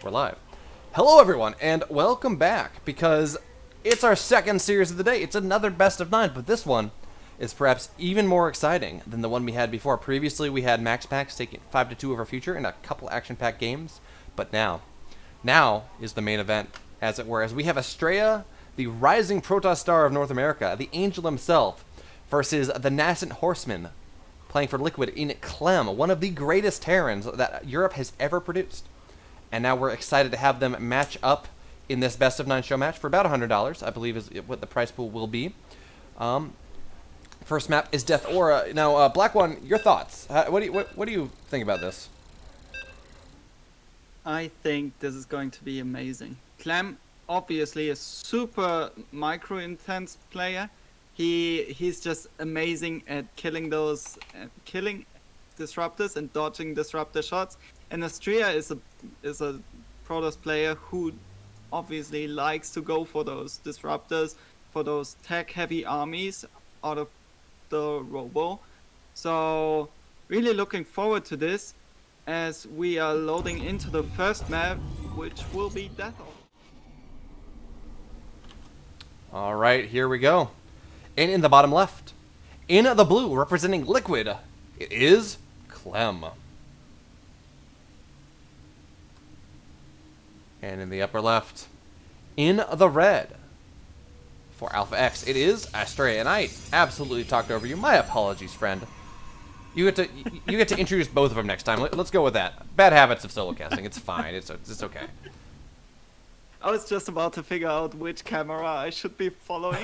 we're live. Hello everyone, and welcome back, because it's our second series of the day. It's another best of 9, but this one is perhaps even more exciting than the one we had before. Previously, we had Max Packs taking 5-2 of our future in a couple action-packed games, but now is the main event, as it were, as we have Astrea, the rising Protoss star of North America, the angel himself, versus the nascent horseman, playing for Liquid in Clem, one of the greatest Terrans that Europe has ever produced. And now we're excited to have them match up in this best of 9 show match for about $100, I believe is what the price pool will be. First map is Death Aura. Now, Black One, your thoughts? What do you think about this? I think this is going to be amazing. Clem, obviously a super micro-intense player. He's just amazing at killing disruptors and dodging disruptor shots. And Astrea is a Protoss player who obviously likes to go for those disruptors, for those tech-heavy armies out of the robo. So really looking forward to this as we are loading into the first map, which will be Death Aura. All right, here we go. And in the bottom left, in the blue, representing Liquid, it is Clem. And in the upper left, in the red, for Alpha X, it is Astrea. And I absolutely talked over you. My apologies, friend. You get to introduce both of them next time. Let's go with that. Bad habits of solo casting. It's fine. It's okay. I was just about to figure out which camera I should be following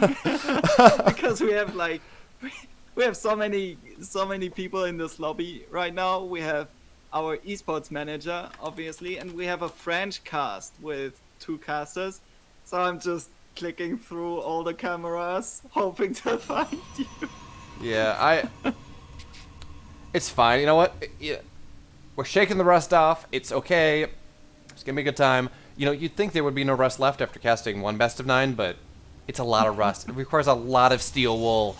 because we have so many people in this lobby right now. We have our esports manager, obviously, and we have a French cast with 2 casters. So I'm just clicking through all the cameras, hoping to find you. Yeah, it's fine. You know what? We're shaking the rust off. It's okay. It's gonna be a good time. You know, you'd think there would be no rust left after casting one best of 9, but it's a lot of rust. It requires a lot of steel wool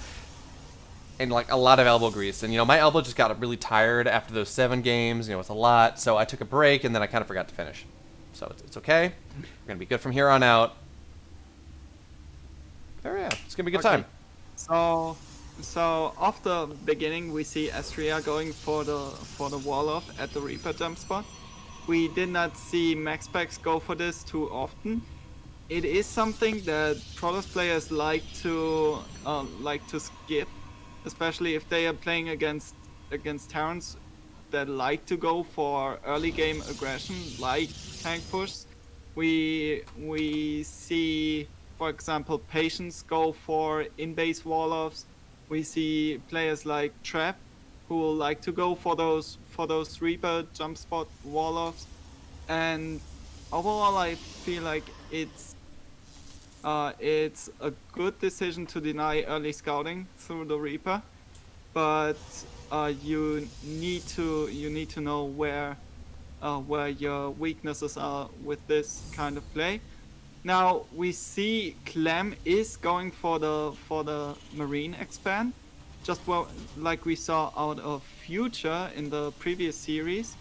and like a lot of elbow grease. And you know, my elbow just got really tired after those 7 games. You know, it's a lot. So I took a break and then I kind of forgot to finish. So it's okay. We're gonna be good from here on out. Oh yeah, it's gonna be a good time. So off the beginning, we see Astrea going for the wall off at the Reaper jump spot. We did not see Max Packs go for this too often. It is something that Protoss players like to skip, especially if they are playing against Terrans that like to go for early game aggression, like tank push. We see, for example, Patience go for in-base wall-offs. We see players like Trap who will like to go for those Reaper jump spot wall-offs. And overall, I feel like it's a good decision to deny early scouting through the Reaper, but you need to know where your weaknesses are with this kind of play. Now we see Clem is going for the Marine expand, just like we saw out of Future in the previous series,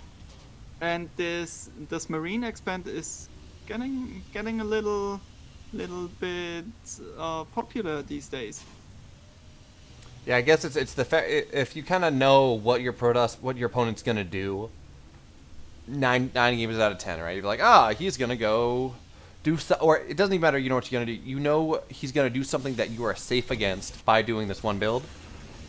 and this Marine expand is getting a little bit popular these days. Yeah, I guess it's the fact if you kind of know what your opponent's gonna do, 9 games out of 10, right? You're like, he's gonna go do so, or it doesn't even matter. You know what you're gonna do. You know he's gonna do something that you are safe against by doing this one build,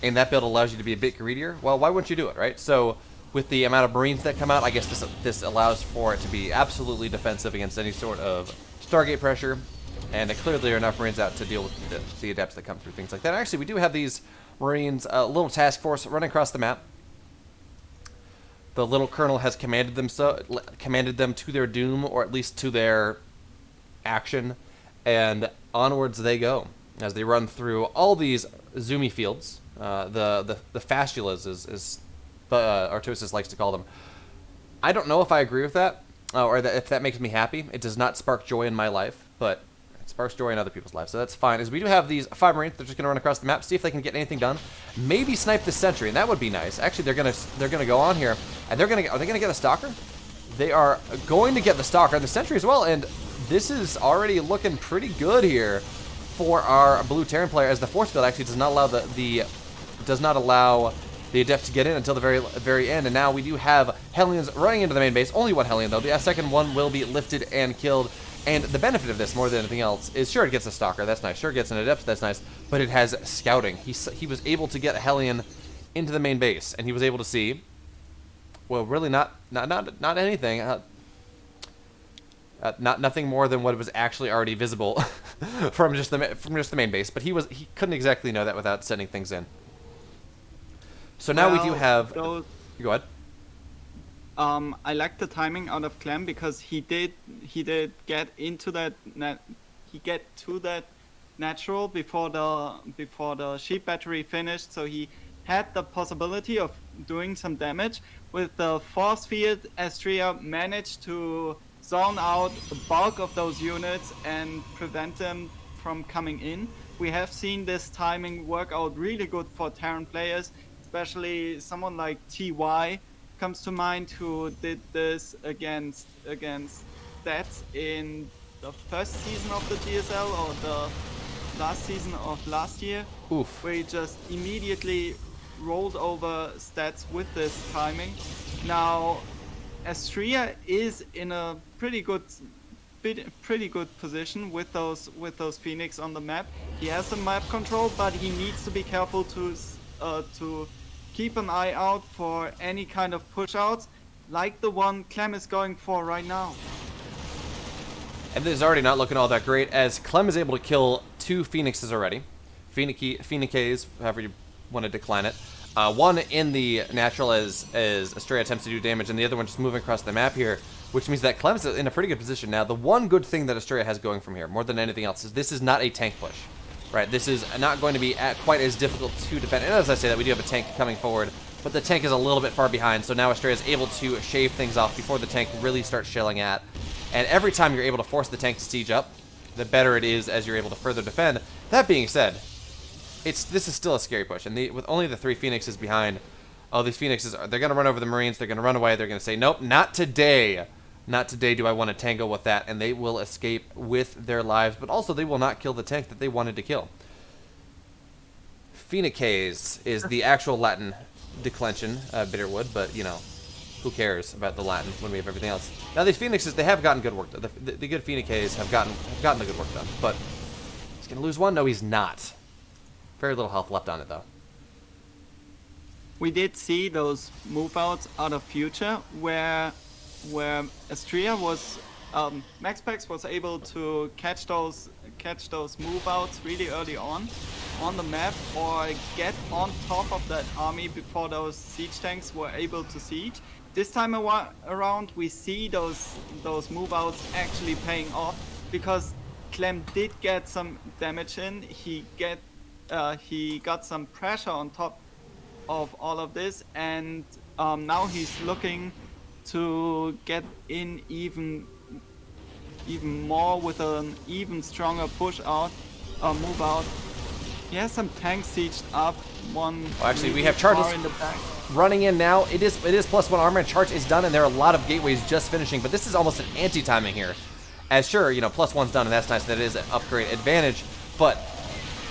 and that build allows you to be a bit greedier. Well, why wouldn't you do it, right? So with the amount of Marines that come out, I guess this allows for it to be absolutely defensive against any sort of Stargate pressure, and clearly there are enough Marines out to deal with the adepts that come through things like that. Actually, we do have these Marines, a little task force running across the map. The little colonel has commanded them to their doom, or at least to their action, and onwards they go as they run through all these zoomy fields. The fastulas, as Artosis likes to call them. I don't know if I agree with that, or if that makes me happy. It does not spark joy in my life, but it sparks joy in other people's lives, so that's fine. As we do have these 5 Marines, they're just going to run across the map, see if they can get anything done. Maybe snipe this sentry, and that would be nice. Actually, they're gonna go on here, and are they gonna get a stalker? They are going to get the Stalker and the Sentry as well, and this is already looking pretty good here for our blue Terran player, as the force field actually does not allow the Adept to get in until the very end. And now we do have Hellions running into the main base. Only one Hellion though. The second one will be lifted and killed. And the benefit of this, more than anything else, is sure it gets a Stalker, that's nice. Sure it gets an Adept, that's nice. But it has scouting. He was able to get a Hellion into the main base, and he was able to see, well, really not anything. Nothing more than what was actually already visible from just the main base. But he couldn't exactly know that without sending things in. So now we do have. Go ahead. I like the timing out of Clem, because he did get into that to that natural before the sheep battery finished, so he had the possibility of doing some damage. With the force field, Astrea managed to zone out the bulk of those units and prevent them from coming in. We have seen this timing work out really good for Terran players, especially someone like TY comes to mind, who did this against Stats in the first season of the GSL, or the last season of last year. Oof. Where he just immediately rolled over Stats with this timing. Now Astrea is in a pretty good position with those Phoenix on the map. He has the map control, but he needs to be careful to keep an eye out for any kind of push outs like the one Clem is going for right now. And this is already not looking all that great, as Clem is able to kill 2 Phoenixes already. Phoenixes, however you want to decline it. One in the natural as Astrea attempts to do damage, and the other one just moving across the map here, which means that Clem's in a pretty good position. Now, the one good thing that Astrea has going from here, more than anything else, is this is not a tank push. Right, this is not going to be quite as difficult to defend. And as I say that, we do have a tank coming forward, but the tank is a little bit far behind, so now Astrea is able to shave things off before the tank really starts shelling at. And every time you're able to force the tank to siege up, the better it is as you're able to further defend. That being said, this is still a scary push, and with only the 3 Phoenixes behind, these Phoenixes, they're going to run over the Marines, they're going to run away, they're going to say, nope, not today. Not today do I want to tango with that, and they will escape with their lives, but also they will not kill the tank that they wanted to kill. Phoenixes is the actual Latin declension, Bitterwood, but, you know, who cares about the Latin when we have everything else. Now, these Phoenixes, they have gotten good work done. The good Phoenixes have gotten the good work done, but he's going to lose one? No, he's not. Very little health left on it, though. We did see those move outs out of Future, where Astrea was MaxPax was able to catch those move outs really early on the map, or get on top of that army before those siege tanks were able to siege. This time around, we see those move outs actually paying off, because Clem did get some damage in. He got some pressure on top of all of this, and now he's looking to get in even more with an even stronger push out, move out. He has some tanks sieged up. Actually, we have charges in the back running in now. It is +1 armor, and charge is done, and there are a lot of gateways just finishing. But this is almost an anti-timing here, as sure, you know, +1's done, and that's nice. That is an upgrade advantage. But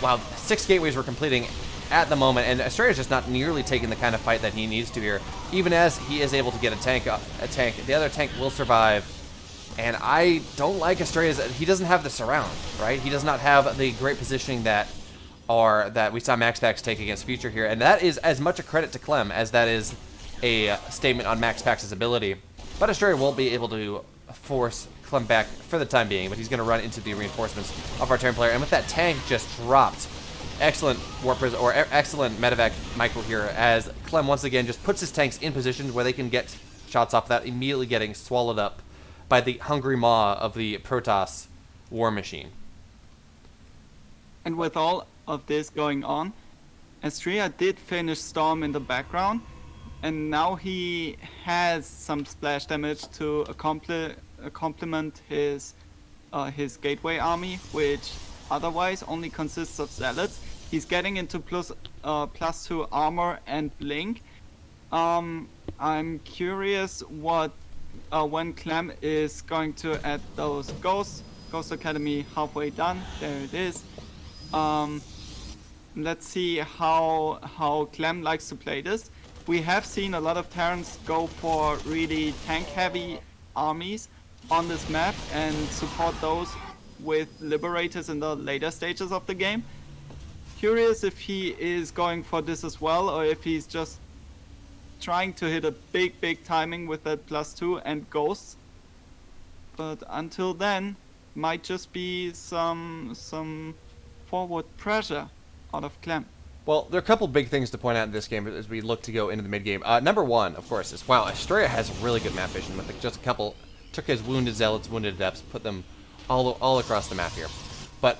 wow, 6 gateways we're completing at the moment, and Astrea is just not nearly taking the kind of fight that he needs to here. Even as he is able to get a tank, the other tank will survive. And I don't like Astrea's. He doesn't have the surround, right? He does not have the great positioning that we saw MaxPax take against Future here, and that is as much a credit to Clem as that is a statement on MaxPax's ability. But Astrea won't be able to force Clem back for the time being, but he's going to run into the reinforcements of our Terran player. And with that tank just dropped, excellent excellent medevac micro here, as Clem once again just puts his tanks in positions where they can get shots off that, immediately getting swallowed up by the hungry maw of the Protoss war machine. And with all of this going on, Astrea did finish Storm in the background, and now he has some splash damage to complement his gateway army, which otherwise only consists of zealots. He's getting into +2 armor and blink. I'm curious what when Clem is going to add those Ghost Academy halfway done. There it is. Let's see how Clem likes to play this. We have seen a lot of Terrans go for really tank-heavy armies on this map and support those with Liberators in the later stages of the game. Curious if he is going for this as well, or if he's just trying to hit a big timing with that +2 and Ghosts. But until then, might just be some forward pressure out of Clem. Well, there are a couple big things to point out in this game as we look to go into the mid game. Number one, of course, is wow, Astrea has really good map vision with just a couple. Took his wounded zealots, wounded adepts, put them all across the map here. But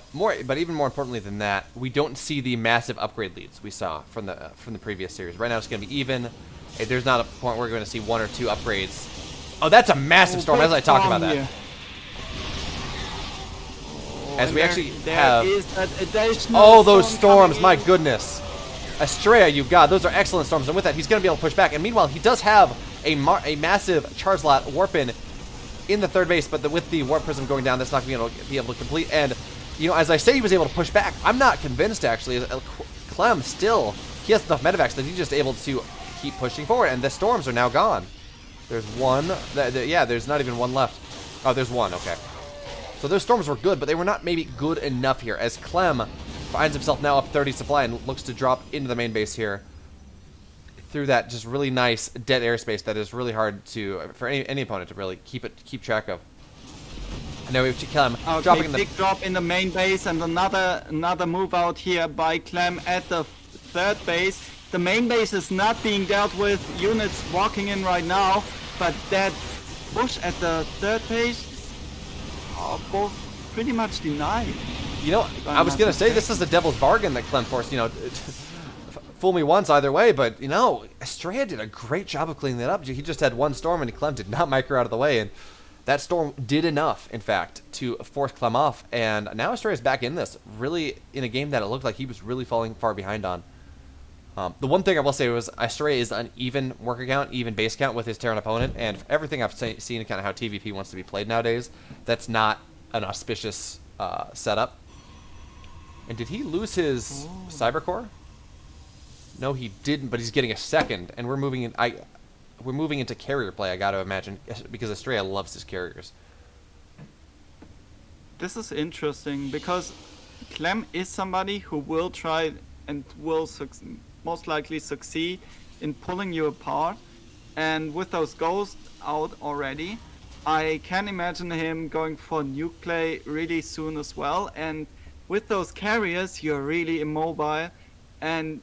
even more importantly than that, we don't see the massive upgrade leads we saw from the previous series. Right now, it's going to be even. There's not a point where we're going to see 1 or 2 upgrades. Oh, that's a massive storm. As I talk about that. As we actually have. Oh, those storms! My goodness. Astrea, you God, those are excellent storms. And with that, he's going to be able to push back. And meanwhile, he does have a massive charge lot warp in the third base, but with the warp prism going down, that's not going to be able to complete. And you know, as I say, he was able to push back. I'm not convinced actually. Clem still, he has enough medevacs that he's just able to keep pushing forward. And the storms are now gone. There's one. Yeah, there's not even one left. Oh, there's one. Okay. So those storms were good, but they were not maybe good enough here, as Clem finds himself now up 30 supply and looks to drop into the main base here through that just really nice dead airspace that is really hard for any opponent to really keep track of. And now we have Clem dropping in the big drop in the main base, and another move out here by Clem at the third base. The main base is not being dealt with. Units walking in right now, but that push at the third base are both pretty much denied. You know, I was gonna say this is the devil's bargain that Clem forced. You know, fool me once either way, but you know, Astrea did a great job of cleaning that up. He just had one storm, and Clem did not micro out of the way, and that storm did enough, in fact, to force Clem off. And now Astrea's back in this, really in a game that it looked like he was really falling far behind on. The one thing I will say was Astrea is an even worker count, even base count with his Terran opponent, and everything I've seen kind of how TVP wants to be played nowadays, that's not an auspicious setup. And did he lose his Cyber Core? No, he didn't, but he's getting a second, and we're moving into carrier play, I gotta imagine, because Astrea loves his carriers. This is interesting, because Clem is somebody who will try and will most likely succeed in pulling you apart, and with those ghosts out already, I can imagine him going for nuke play really soon as well. And with those carriers, you're really immobile, and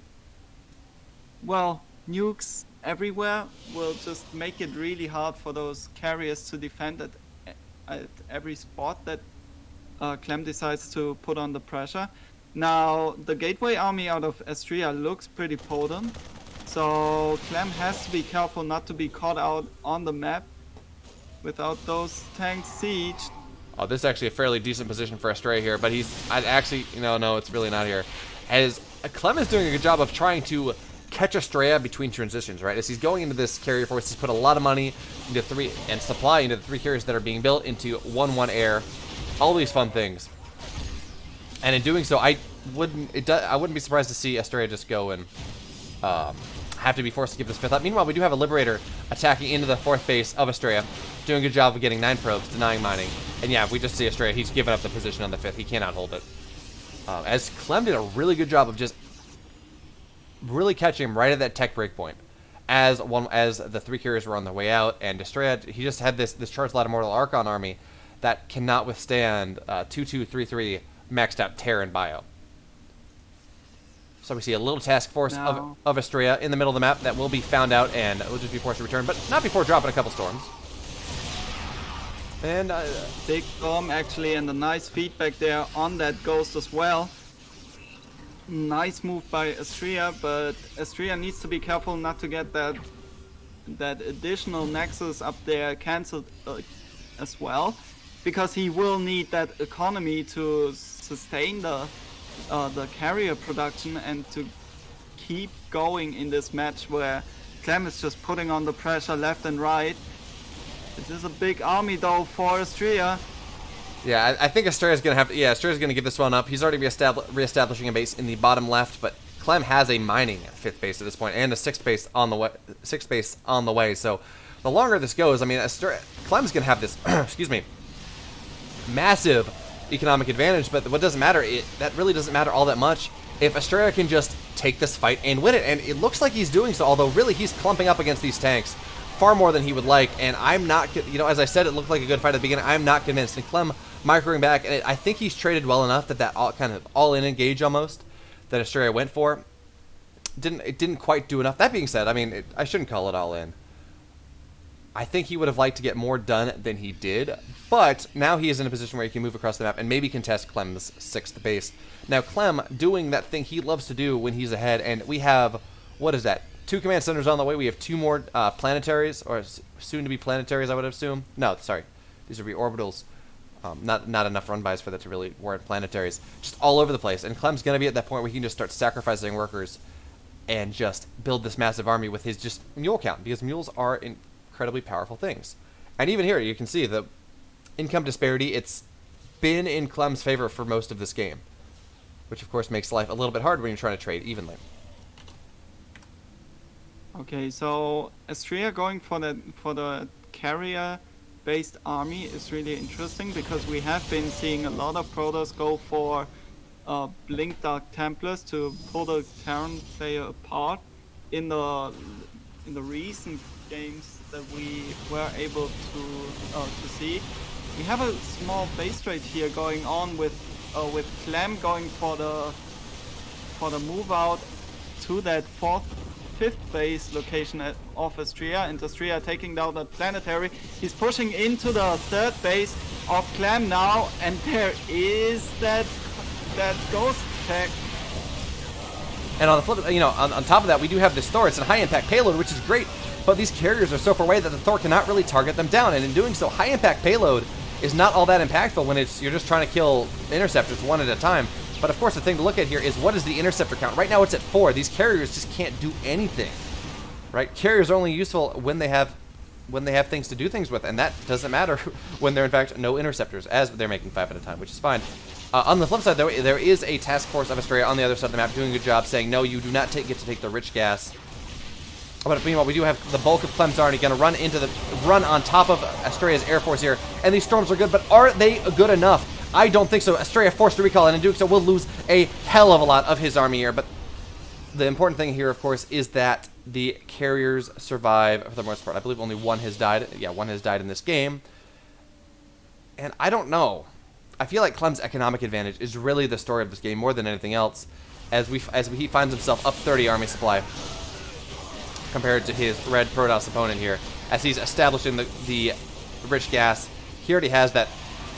well, nukes everywhere will just make it really hard for those carriers to defend at every spot that Clem decides to put on the pressure. Now, the gateway army out of Astrea looks pretty potent, so Clem has to be careful not to be caught out on the map without those tanks sieged. Oh, this is actually a fairly decent position for Astrea here, but no, it's really not here. As Clem is doing a good job of trying to catch Astrea between transitions, right? As he's going into this carrier force, he's put a lot of money into supply into the 3 carriers that are being built into 1-1 air, all these fun things. And in doing so, I wouldn't be surprised to see Astrea just go and have to be forced to give this 5th up. Meanwhile, we do have a Liberator attacking into the 4th base of Astrea, doing a good job of getting 9 probes, denying mining. And yeah, we just see Astrea, he's given up the position on the 5th. He cannot hold it. As Clem did a really good job of just really catching him right at that tech breakpoint. As the 3 carriers were on their way out, and Astrea, he just had this charged lot Immortal Archon army that cannot withstand 2-2-3-3 maxed out Terran bio. So we see a little task force of Astrea in the middle of the map that will be found out and will just be forced to return, but not before dropping a couple storms. And big storm actually, and a nice feedback there on that ghost as well. Nice move by Astrea, but Astrea needs to be careful not to get that additional nexus up there cancelled as well, because he will need that economy to sustain the carrier production and to keep going in this match where Clem is just putting on the pressure left and right. This is a big army though for Astrea. Yeah, I think Astrea's gonna have. Yeah, Astrea's gonna give this one up. He's already reestablishing a base in the bottom left, but Clem has a mining 5th base at this point and a 6th base on the way. 6th base on the way. So the longer this goes, I mean, Clem's gonna have this. Excuse me. Massive economic advantage, but what doesn't matter. That really doesn't matter all that much if Astrea can just take this fight and win it, and it looks like he's doing so. Although really, he's clumping up against these tanks far more than he would like, and I'm not. You know, as I said, it looked like a good fight at the beginning. I'm not convinced. And Clem microing back, and I think he's traded well enough that kind of all-in engage almost that Astrea went for didn't quite do enough. That being said, I mean, I shouldn't call it all in. I think he would have liked to get more done than he did, but now he is in a position where he can move across the map and maybe contest Clem's 6th base. Now, Clem doing that thing he loves to do when he's ahead, and we have, what is that, 2 command centers on the way. We have 2 more planetaries, or soon-to-be planetaries, I would assume. No, sorry, these would be orbitals. Not enough run-bys for that to really warrant planetaries. Just all over the place, and Clem's going to be at that point where he can just start sacrificing workers and just build this massive army with his just mule count, because mules are incredibly powerful things. And even here, you can see the income disparity. It's been in Clem's favor for most of this game, which of course makes life a little bit hard when you're trying to trade evenly. Okay, so Astrea going for the carrier-based army is really interesting because we have been seeing a lot of Protoss go for Blink Dark Templars to pull the Terran player apart. In the recent games that we were able to see, we have a small base trade here going on with Clem going for the move out to that 5th base location of Astrea, and Astrea taking down the planetary. He's pushing into the 3rd base of Clem now, and there is that ghost tech. And on the flip, you know, on top of that, we do have this Thor. It's a high-impact payload, which is great, but these carriers are so far away that the Thor cannot really target them down, and in doing so, high-impact payload is not all that impactful when you're just trying to kill interceptors one at a time. But of course, the thing to look at here is what is the interceptor count? Right now, it's at 4. These carriers just can't do anything, right? Carriers are only useful when they have things to do things with, and that doesn't matter when they're in fact no interceptors, as they're making 5 at a time, which is fine. On the flip side, though, there is a task force of Astrea on the other side of the map doing a good job, saying no, you do not get to take the rich gas. But meanwhile, we do have the bulk of Clem's army going to run on top of Astrea's air force here, and these storms are good, but are they good enough? I don't think so. Astrea forced to recall, and in doing so will lose a hell of a lot of his army here. But the important thing here, of course, is that the carriers survive for the most part. I believe only one has died. Yeah, one has died in this game. And I don't know. I feel like Clem's economic advantage is really the story of this game more than anything else, as he finds himself up 30 army supply compared to his red Protoss opponent here, as he's establishing the rich gas. He already has that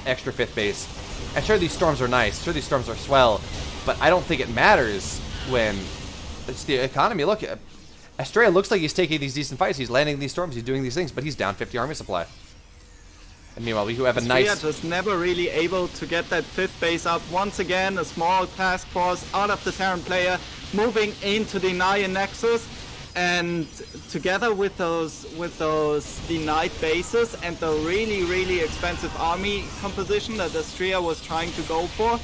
extra 5th base. And sure, these storms are nice. Sure, these storms are swell. But I don't think it matters when it's the economy. Look, Astrea looks like he's taking these decent fights. He's landing these storms. He's doing these things. But he's down 50 army supply. And meanwhile, we have a nice... Astrea just never really able to get that 5th base up. Once again, a small task force out of the Terran player moving in to deny a Nexus. And together with those denied bases and the really expensive army composition that Astrea was trying to go for,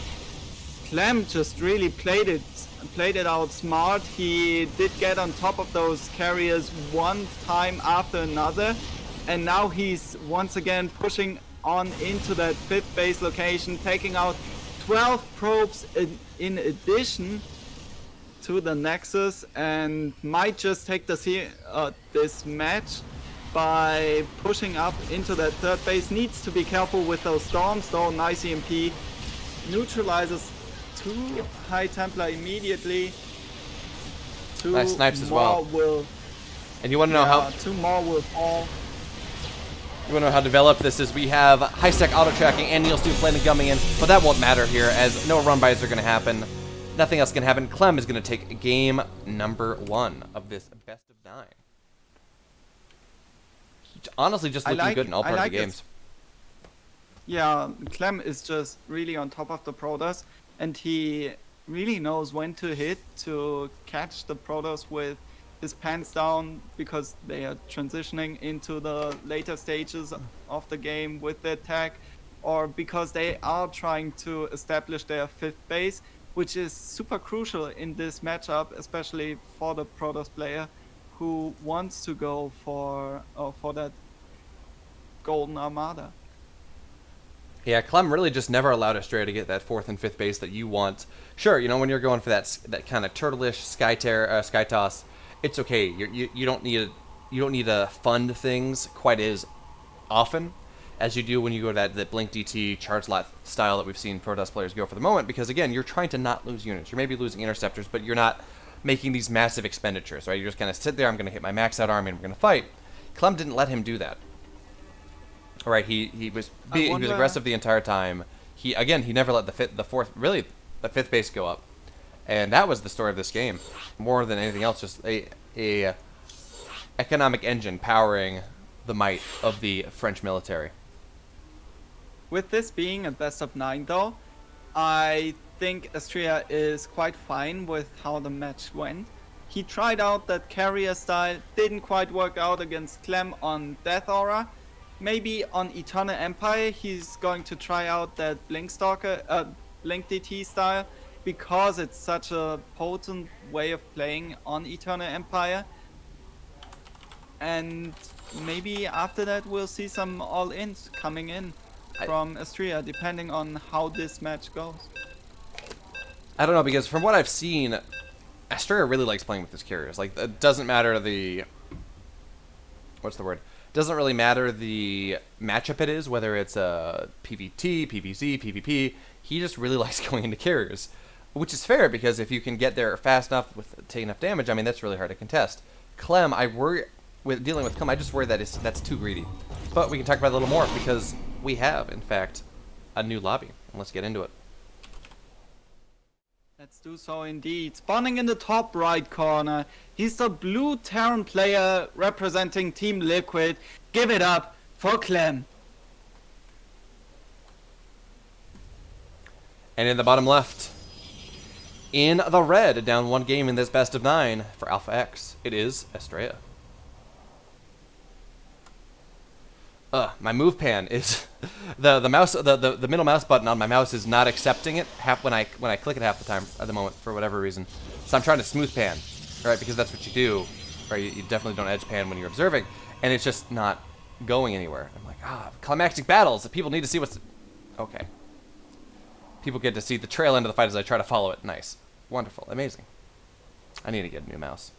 Clem just really played it out smart. He did get on top of those carriers one time after another, and now he's once again pushing on into that 5th base location, taking out 12 probes in addition to the Nexus, and might just take this match by pushing up into that 3rd base. Needs to be careful with those storms though. Nice EMP neutralizes 2 High Templar immediately. 2 nice snipes as well. Will, and you want to know how 2 more will fall. You want to know how developed this is? We have high-stack auto-tracking and Neil Stu planning coming in, but that won't matter here, as no run-bys are going to happen. Nothing else can happen. Clem is going to take game number 1 of this best of 9. Honestly, just looking good in all parts of the games. Yeah, Clem is just really on top of the Protoss, and he really knows when to hit to catch the Protoss with his pants down because they are transitioning into the later stages of the game with their tech, or because they are trying to establish their fifth base, which is super crucial in this matchup, especially for the Protoss player who wants to go for that golden armada. Yeah, Clem really just never allowed Astrea to get that fourth and fifth base that you want. Sure, you know, when you're going for that kind of turtle-ish sky toss, it's okay. You don't need to fund things quite as often as you do when you go to that blink DT charge lot style that we've seen Protoss players go for the moment, because again, you're trying to not lose units. You're maybe losing interceptors, but you're not making these massive expenditures, right? You're just going to sit there, I'm going to hit my max out army and we're going to fight. Clem didn't let him do that. All right, he was aggressive the entire time. He never let the fifth base go up. And that was the story of this game. More than anything else, just a economic engine powering the might of the French military. With this being a best of 9 though, I think Astrea is quite fine with how the match went. He tried out that carrier style, didn't quite work out against Clem on Death Aura. Maybe on Eterna Empire he's going to try out that Blink DT style, because it's such a potent way of playing on Eterna Empire. And maybe after that we'll see some all-ins coming in from Astrea, depending on how this match goes. I don't know, because from what I've seen, Astrea really likes playing with his carriers. Like, it doesn't matter the... What's the word? Doesn't really matter the matchup it is, whether it's a PvT, PvZ, PvP. He just really likes going into carriers, which is fair, because if you can get there fast enough with taking enough damage, I mean, that's really hard to contest. Clem, I worry with dealing with Clem. I just worry that that's too greedy. But we can talk about it a little more, because we have, in fact, a new lobby. Let's get into it. Let's do so indeed. Spawning in the top right corner, he's the blue Terran player representing Team Liquid. Give it up for Clem. And in the bottom left, in the red, down one game in this best of 9 for Alpha X, it is Astrea. My move pan is the mouse, the middle mouse button on my mouse is not accepting it when I click it half the time at the moment for whatever reason. So I'm trying to smooth pan, right? Because that's what you do, right? You definitely don't edge pan when you're observing, and it's just not going anywhere. I'm like, climactic battles. People need to see what's okay. People get to see the trail end of the fight as I try to follow it. Nice, wonderful, amazing. I need to get a new mouse.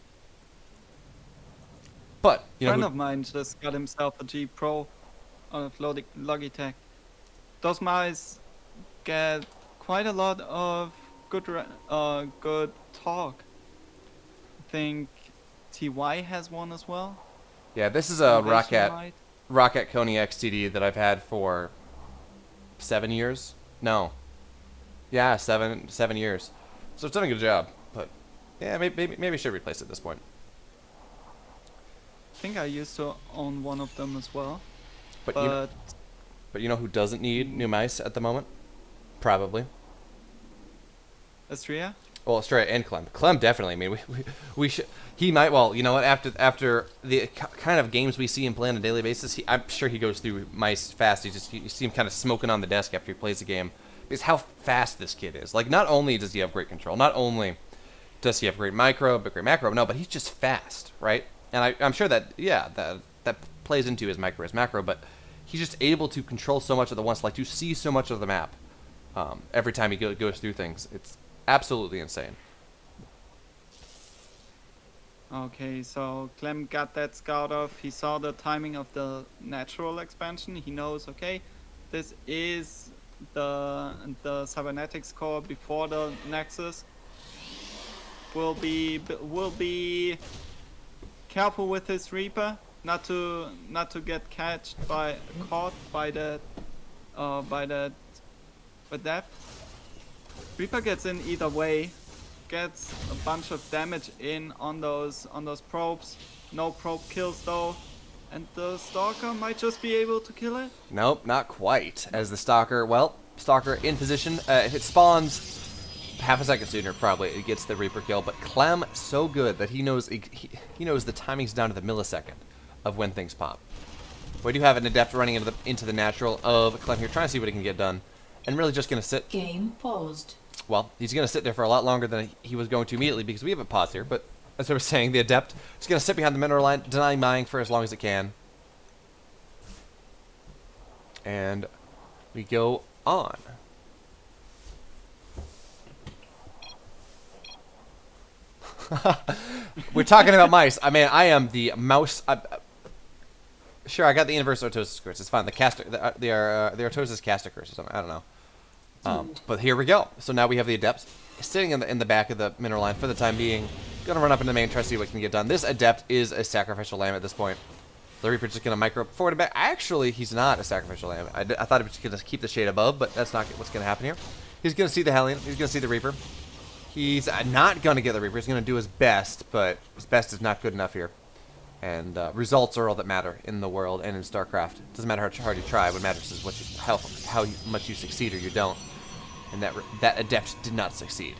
But A friend of mine just got himself a G Pro on a Logitech. Those mice get quite a lot of good talk. I think TY has one as well. Yeah, this is a Rocket Coney XTD that I've had for 7 years. No. Yeah, seven years. So it's done a good job. But yeah, maybe I should replace it at this point. I think I used to own one of them as well. But you know who doesn't need new mice at the moment? Probably Astrea? Well, Astrea and Clem. Clem definitely. I mean, we should. He might. Well, you know what? After the kind of games we see him play on a daily basis, I'm sure he goes through mice fast. You see him kind of smoking on the desk after he plays the game, because how fast this kid is. Like, not only does he have great control, not only does he have great micro, but great macro. No, but he's just fast, right? And I'm sure that that plays into his micro, his macro, but he's just able to control so much at the once, like to see so much of the map every time he goes through things. It's absolutely insane. Okay, so Clem got that scout off. He saw the timing of the natural expansion. He knows, okay, this is the cybernetics core before the Nexus. Will be careful with his Reaper, not to get caught by that Reaper gets in either way, gets a bunch of damage in on those probes. No probe kills though, and the Stalker might just be able to kill it. Nope, not quite. As the Stalker in position, if it spawns half a second sooner, probably it gets the Reaper kill. But Clem so good that he knows he knows the timing's down to the millisecond of when things pop. We do have an Adept running into the natural of Clem here, trying to see what he can get done, and really just going to sit. Game paused. Well, he's going to sit there for a lot longer than he was going to immediately because we have a pause here. But as I was saying, the Adept is going to sit behind the mineral line, denying mining for as long as it can. And we go on. We're talking about mice. I mean, I am the mouse. Sure, I got the inverse orthosis curse. It's fine. The orthosis caster curse or something. I don't know. But here we go. So now we have the Adept sitting in the back of the mineral line for the time being. Gonna run up into the main, try to see what can get done. This Adept is a sacrificial lamb at this point. The Reaper's just gonna micro forward and back. Actually, he's not a sacrificial lamb. I thought he was gonna keep the shade above, but that's not what's gonna happen here. He's gonna see the Hellion. He's gonna see the Reaper. He's not gonna get the Reaper. He's gonna do his best, but his best is not good enough here. And results are all that matter in the world and in StarCraft. It doesn't matter how hard you try. What matters is how much you succeed or you don't. And that Adept did not succeed.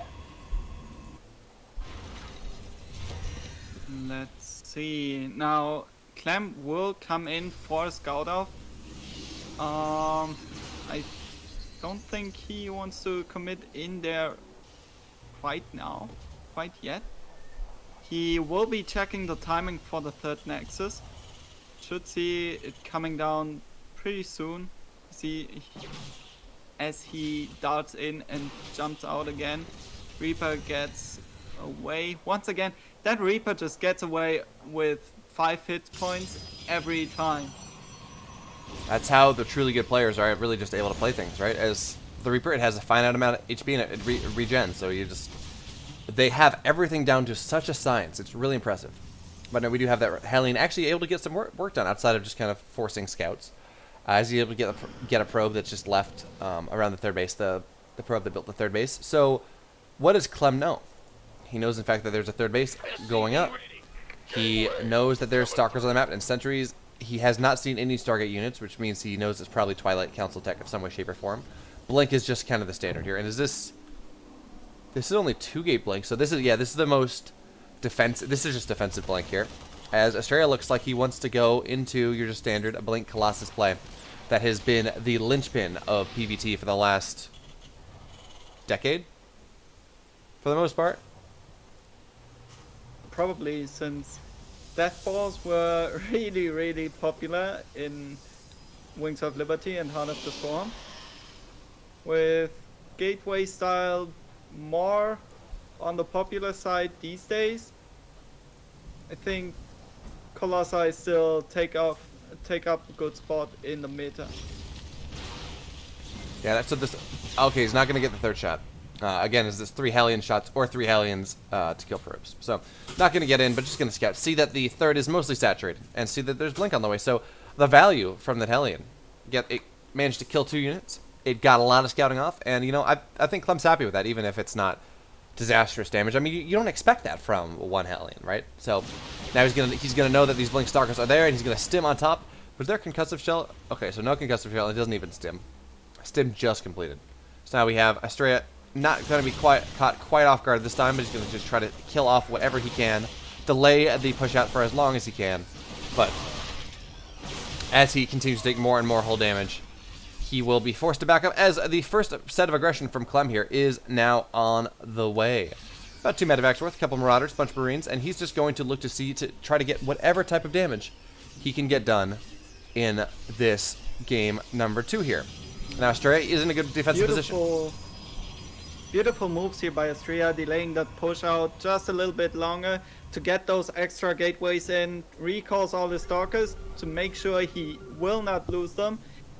Let's see. Now, Clem will come in for a scout off. I don't think he wants to commit in there quite yet. He will be checking the timing for the third Nexus. Should see it coming down pretty soon. See, as he darts in and jumps out again, Reaper gets away. Once again, that Reaper just gets away with 5 hit points every time. That's how the truly good players are really just able to play things, right? As the Reaper, it has a finite amount of HP and it regens, so they have everything down to such a science. It's really impressive. But no, we do have that Hellion actually able to get some work done outside of just kind of forcing scouts. Is he able to get a probe that's just left around the third base, the probe that built the third base. So what does Clem know? He knows, in fact, that there's a third base going up. He knows that there's Stalkers on the map and sentries. He has not seen any Stargate units, which means he knows it's probably Twilight Council tech of some way, shape, or form. Blink is just kind of the standard here. And this is only 2-gate blink, so this is the most defensive. This is just defensive blink here. As Astrea looks like he wants to go into your just standard blink Colossus play that has been the linchpin of PvT for the last decade, for the most part. Probably since Death Balls were really, really popular in Wings of Liberty and Heart of the Storm. With Gateway style more on the popular side these days, I think Colossi still take up a good spot in the meta. Yeah, that's what this. Okay, he's not going to get the third shot. Again, is this 3 Hellion shots or 3 Hellions to kill probes. So, not going to get in, but just going to scout. See that the third is mostly saturated, and see that there's Blink on the way. So, the value from that Hellion, it managed to kill 2 units. It got a lot of scouting off, and you know, I think Clem's happy with that, even if it's not disastrous damage. I mean, you don't expect that from 1 Hellion, right? So, now he's gonna know that these Blink Stalkers are there, and he's gonna stim on top. Was there a concussive shell? Okay, so no concussive shell. It doesn't even stim. Stim just completed. So now we have Astrea. Not going to be caught quite off guard this time, but he's going to just try to kill off whatever he can, delay the push out for as long as he can. But as he continues to take more and more hull damage, he will be forced to back up, as the first set of aggression from Clem here is now on the way. About 2 medevacs worth, a couple Marauders, bunch of Marines, and he's just going to look to try to get whatever type of damage he can get done in this game number 2 here. Now Astrea is in a good defensive position. Beautiful moves here by Astrea, delaying that push out just a little bit longer to get those extra gateways in, recalls all the Stalkers to make sure he will not lose them,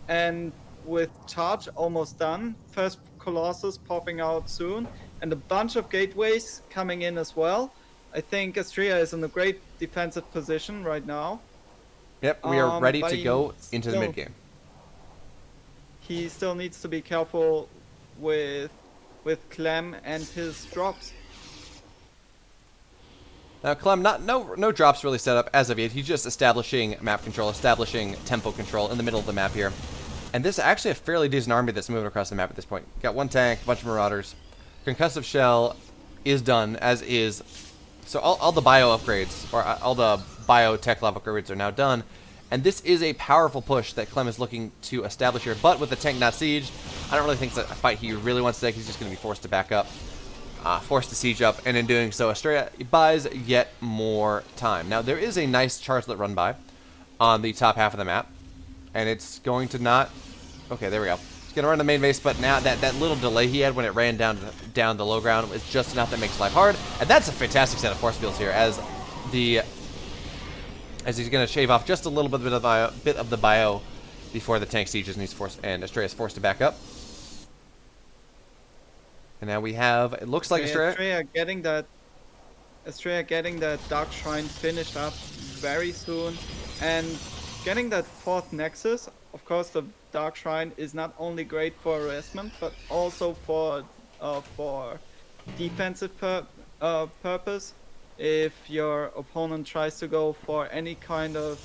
and with charge almost done, first Colossus popping out soon, and a bunch of gateways coming in as well. I think Astrea is in a great defensive position right now. Yep, we are ready to go into the mid-game. He still needs to be careful with Clem and his drops. Now Clem, no drops really set up as of yet. He's just establishing map control, establishing tempo control in the middle of the map here. And this is actually a fairly decent army that's moving across the map at this point. Got 1 tank, a bunch of Marauders. Concussive Shell is done, as is. So all the bio upgrades, or all the biotech level upgrades are now done. And this is a powerful push that Clem is looking to establish here. But with the tank not sieged, I don't really think it's a fight he really wants to take. He's just going to be forced to back up, forced to siege up. And in doing so, Astrea buys yet more time. Now, there is a nice chargelet run by on the top half of the map. And it's going to not... Okay, there we go. It's going to run the main base, but now that little delay he had when it ran down the low ground is just enough that makes life hard. And that's a fantastic set of force fields here, as he's going to shave off just a little bit of the bio before the tank sieges, and Astrea is forced to back up. And now we have, it looks like Astrea getting that Dark Shrine finished up very soon, and getting that 4th Nexus. Of course, the Dark Shrine is not only great for harassment, but also for defensive purpose. If your opponent tries to go for any kind of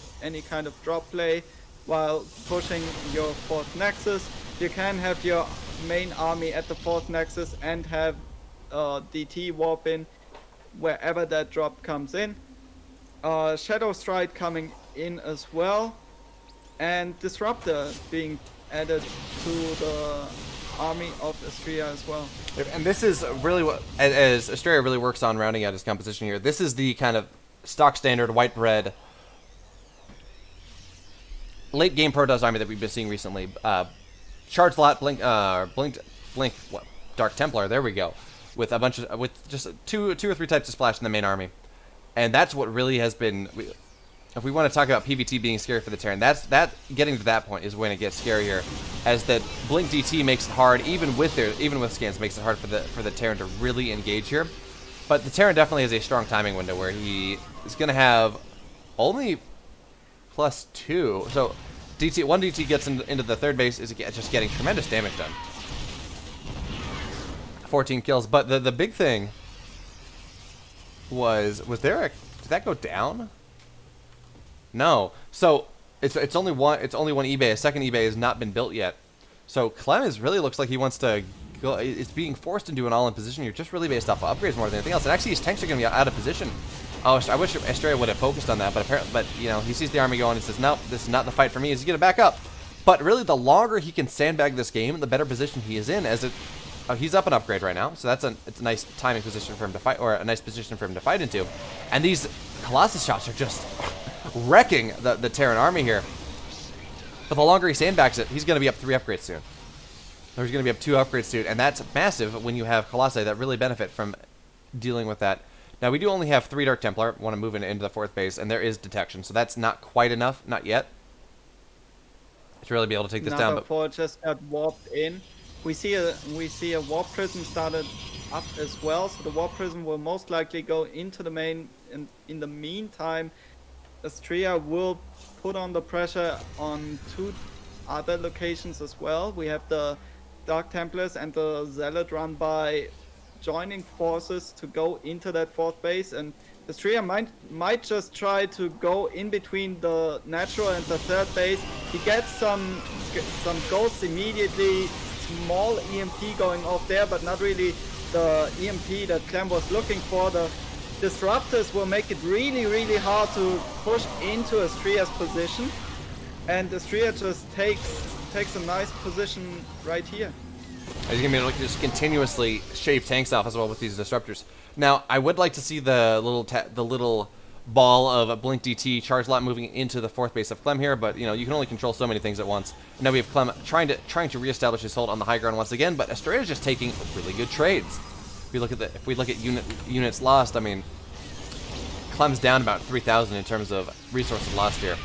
drop play while pushing your 4th Nexus, you can have your main army at the 4th Nexus and have DT warp in wherever that drop comes in. Shadow Stride coming in as well, and Disruptor being added to the army of Astrea as well. And this is really what, as Astrea really works on rounding out his composition here, this is the kind of stock standard white bread late game Protoss army that we've been seeing recently. Charge Lot, Blink, what? Dark Templar, there we go. With a bunch of, with just two or three types of splash in the main army. And that's what really has been, if we want to talk about PvT being scary for the Terran, getting to that point is when it gets scarier, as that Blink DT makes it hard, even with scans, makes it hard for the Terran to really engage here. But the Terran definitely has a strong timing window where he is going to have only +2. So one DT gets into the 3rd base is just getting tremendous damage done. 14 kills, but the big thing was there did that go down? No. So it's only one eBay. A second eBay has not been built yet. So Clem really looks like he wants to go. It's being forced into an all-in position here, just really based off of upgrades more than anything else. And actually, his tanks are going to be out of position. Oh, I wish Astrea would have focused on that, but you know, he sees the army going and says, "No, this is not the fight for me." He's going to back up. But really, the longer he can sandbag this game, the better position he is in. He's up an upgrade right now, so it's a nice timing position for him to fight, or a nice position for him to fight into. And these Colossus shots are just wrecking the Terran army here. But the longer he sandbags it, he's going to be up 3 upgrades soon. Or he's going to be up 2 upgrades soon, and that's massive when you have Colossi that really benefit from dealing with that. Now, we do only have 3 Dark Templar, want to move into the 4th base, and there is detection, so that's not quite enough, not yet, to really be able to take this down. But 4 just got warped in. We see a warp prism started up as well, so the warp prism will most likely go into the main. And in the meantime, Astrea will put on the pressure on 2 other locations as well. We have the Dark Templars and the Zealot run by joining forces to go into that 4th base, and Astrea might just try to go in between the natural and the 3rd base. He gets some ghosts immediately. Small EMP going off there, but not really the EMP that Clem was looking for. The Disruptors will make it really, really hard to push into Astrea's position, and Astrea just takes a nice position right here. He's going to be able to just continuously shave tanks off as well with these Disruptors. Now, I would like to see the little ball of a Blink DT charge lot moving into the 4th base of Clem here, but you know, you can only control so many things at once. Now we have Clem trying to reestablish his hold on the high ground once again, but Astrea is just taking really good trades. If we look at units lost, I mean, Clem's down about 3,000 in terms of resources lost here.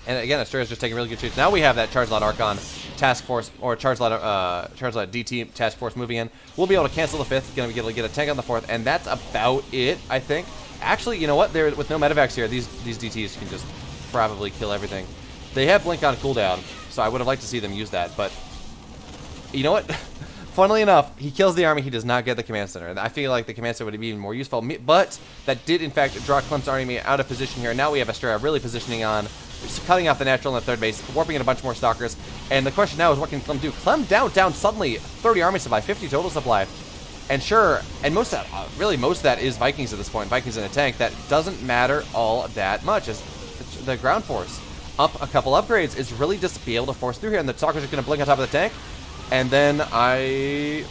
And again, Astrea is just taking really good trades. Now we have that Charge Lot Archon task force, or Charge Lot DT task force moving in. We'll be able to cancel the 5th, going to be able to get a tank on the 4th, and that's about it, I think. Actually, you know what? With no medevacs here, these DTs can just probably kill everything. They have Blink on cooldown, so I would have liked to see them use that, but you know what? Funnily enough, he kills the army, he does not get the command center. And I feel like the command center would be even more useful, but that did in fact draw Clem's army out of position here. Now we have Astrea really positioning on cutting off the natural in the third base, warping in a bunch more stalkers. And the question now is, what can Clem do? Clem down suddenly 30 army supply, 50 total supply. And sure, and most of that, really most of that is Vikings at this point. Vikings in a tank. That doesn't matter all that much, as the ground force up a couple upgrades is really just be able to force through here. And the stalkers are going to blink on top of the tank. And then I'm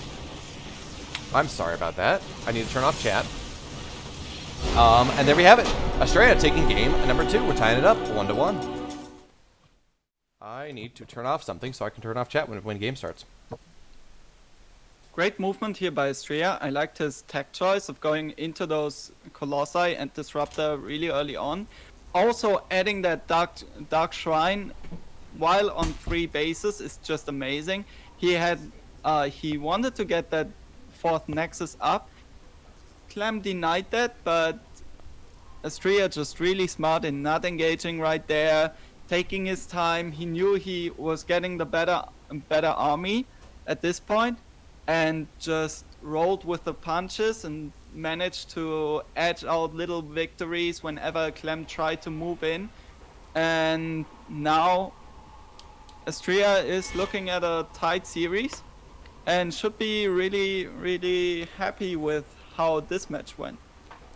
sorry about that. I need to turn off chat. And there we have it. Astrea taking game number 2. We're tying it up 1-1. I need to turn off something so I can turn off chat when game starts. Great movement here by Astrea. I liked his tech choice of going into those Colossi and Disruptor really early on. Also adding that Dark Shrine while on 3 bases is just amazing. He wanted to get that 4th Nexus up. Clem denied that, but Astrea just really smart in not engaging right there, taking his time. He knew he was getting the better army at this point, and just rolled with the punches and managed to edge out little victories whenever Clem tried to move in. And now Astrea is looking at a tight series and should be really, really happy with how this match went.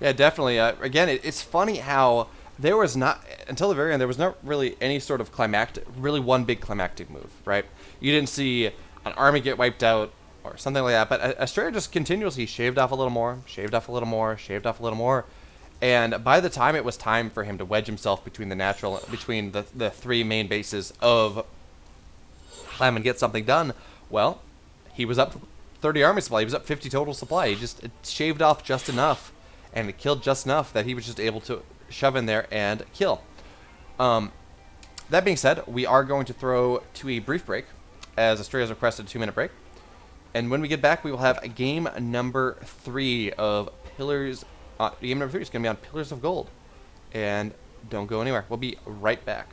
Yeah, definitely. Again, it's funny how there was not, until the very end, there was not really any sort of really one big climactic move, right? You didn't see an army get wiped out or something like that, but Astrea just continuously shaved off a little more, shaved off a little more, shaved off a little more. And by the time it was time for him to wedge himself between the 3 main bases of Clem and get something done, well, he was up 30 army supply. He was up 50 total supply. He just shaved off just enough, and it killed just enough that he was just able to shove in there and kill. That being said, we are going to throw to a brief break, as Astrea has requested a 2-minute break. And when we get back, we will have a game number 3 of Pillars. Game number 3 is going to be on Pillars of Gold. And don't go anywhere. We'll be right back.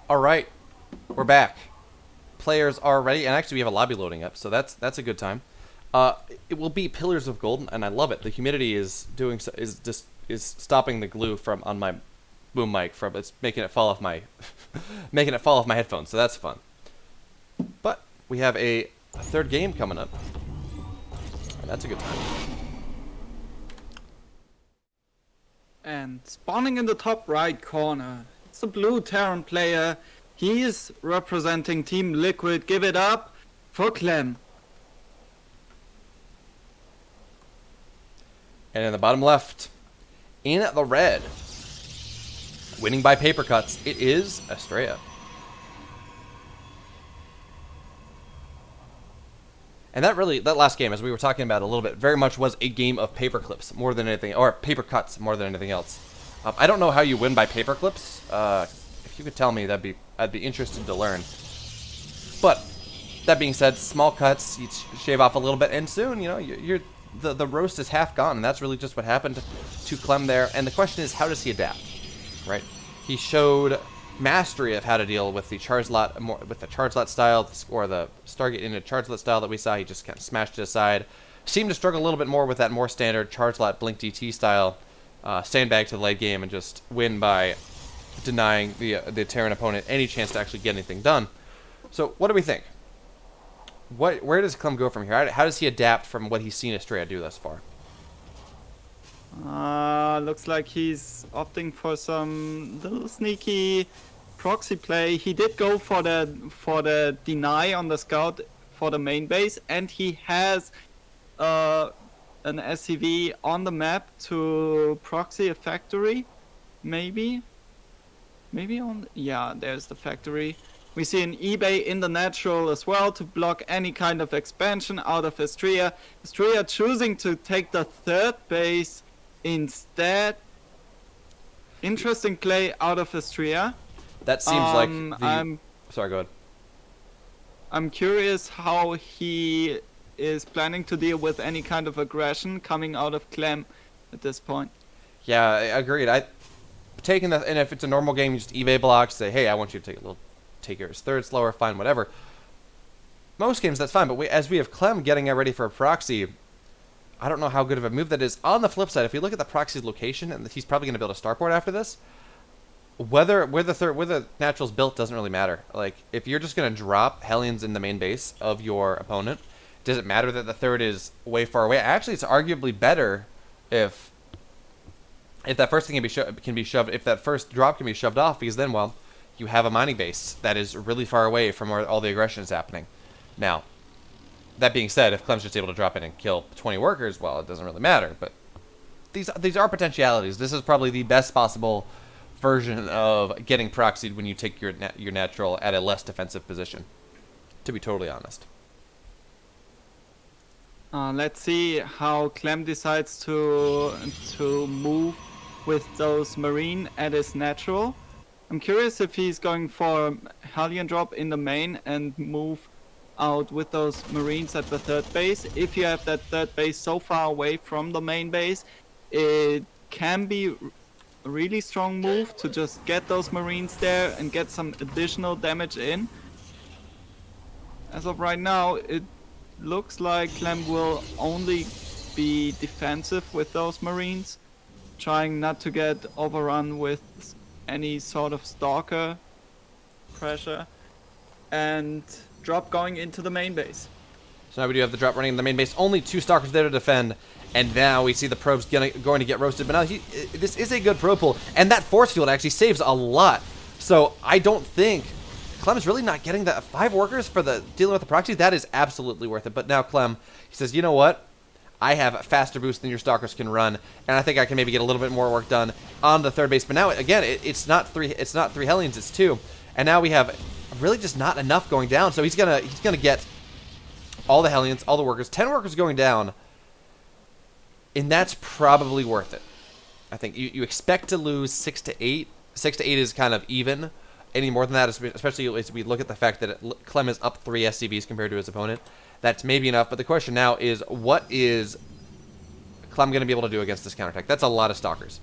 All right, we're back. Players are ready, and actually we have a lobby loading up, so that's a good time. It will be Pillars of Gold, and I love it. The humidity is stopping the glue from on my boom mic from it's making it fall off my making it fall off my headphones, so that's fun. But we have a third game coming up, and that's a good time. And spawning in the top right corner, it's the blue Terran player. He is representing Team Liquid. Give it up for Clem. And in the bottom left, in the red, winning by paper cuts, it is Astrea. And that last game, as we were talking about a little bit, very much was a game of paper clips more than anything, or paper cuts more than anything else. I don't know how you win by paper clips. If you could tell me, I'd be interested to learn. But that being said, small cuts, you shave off a little bit, and soon, the roast is half gone, and that's really just what happened to Clem there. And the question is, how does he adapt? Right? He showed mastery of how to deal with the charge lot style, or the Stargate into charge lot style that we saw. He just kind of smashed it aside. Seemed to struggle a little bit more with that more standard charge lot blink DT style sandbag to the late game and just win by denying the Terran opponent any chance to actually get anything done. So what do we think? Where does Clem go from here? How does he adapt from what he's seen Astrea do thus far? Looks like he's opting for some little sneaky proxy play. He did go for the deny on the scout for the main base, and he has an SCV on the map to proxy a factory. Maybe there's the factory. We see an eBay in the natural as well to block any kind of expansion out of Astrea. Astrea choosing to take the third base instead. Interesting play out of Astrea. That seems like sorry, go ahead. I'm curious how he is planning to deal with any kind of aggression coming out of Clem at this point. Yeah, I agreed. And if it's a normal game, you just eBay blocks, say, hey, I want you to take yours third slower, fine, whatever. Most games that's fine, but as we have Clem getting ready for a proxy, I don't know how good of a move that is. On the flip side, if we look at the proxy's location, and he's probably going to build a starport after this, where the natural's built doesn't really matter. Like, if you're just going to drop Hellions in the main base of your opponent, does it matter that the third is way far away? Actually, it's arguably better if that first thing can be shoved, if that first drop can be shoved off, because then, well, you have a mining base that is really far away from where all the aggression is happening. Now, that being said, if Clem's just able to drop in and kill 20 workers, well, it doesn't really matter. But these are potentialities. This is probably the best possible version of getting proxied when you take your natural at a less defensive position, to be totally honest. Let's see how Clem decides to move with those Marine at his natural. I'm curious if he's going for Hellion drop in the main and move out with those Marines at the third base. If you have that third base so far away from the main base, it can be a really strong move to just get those Marines there and get some additional damage in. As of right now, it looks like Clem will only be defensive with those Marines, trying not to get overrun with any sort of stalker pressure, and drop going into the main base. So now we do have the drop running in the main base. Only 2 stalkers there to defend, and now we see the probes going to get roasted. But now this is a good probe pull, and that force field actually saves a lot. So I don't think Clem's really not getting the 5 workers for the dealing with the proxy. That is absolutely worth it. But now Clem, he says, you know what? I have a faster boost than your stalkers can run, and I think I can maybe get a little bit more work done on the third base. But now again, it's not 3 Hellions, it's 2, and now we have really just not enough going down. So he's gonna get all the Hellions, all the workers, 10 workers going down, and that's probably worth it. I think you expect to lose 6 to 8. 6 to 8 is kind of even. Any more than that, especially as we look at the fact that Clem is up 3 SCVs compared to his opponent, that's maybe enough. But the question now is, what is Clem going to be able to do against this counterattack? That's a lot of stalkers.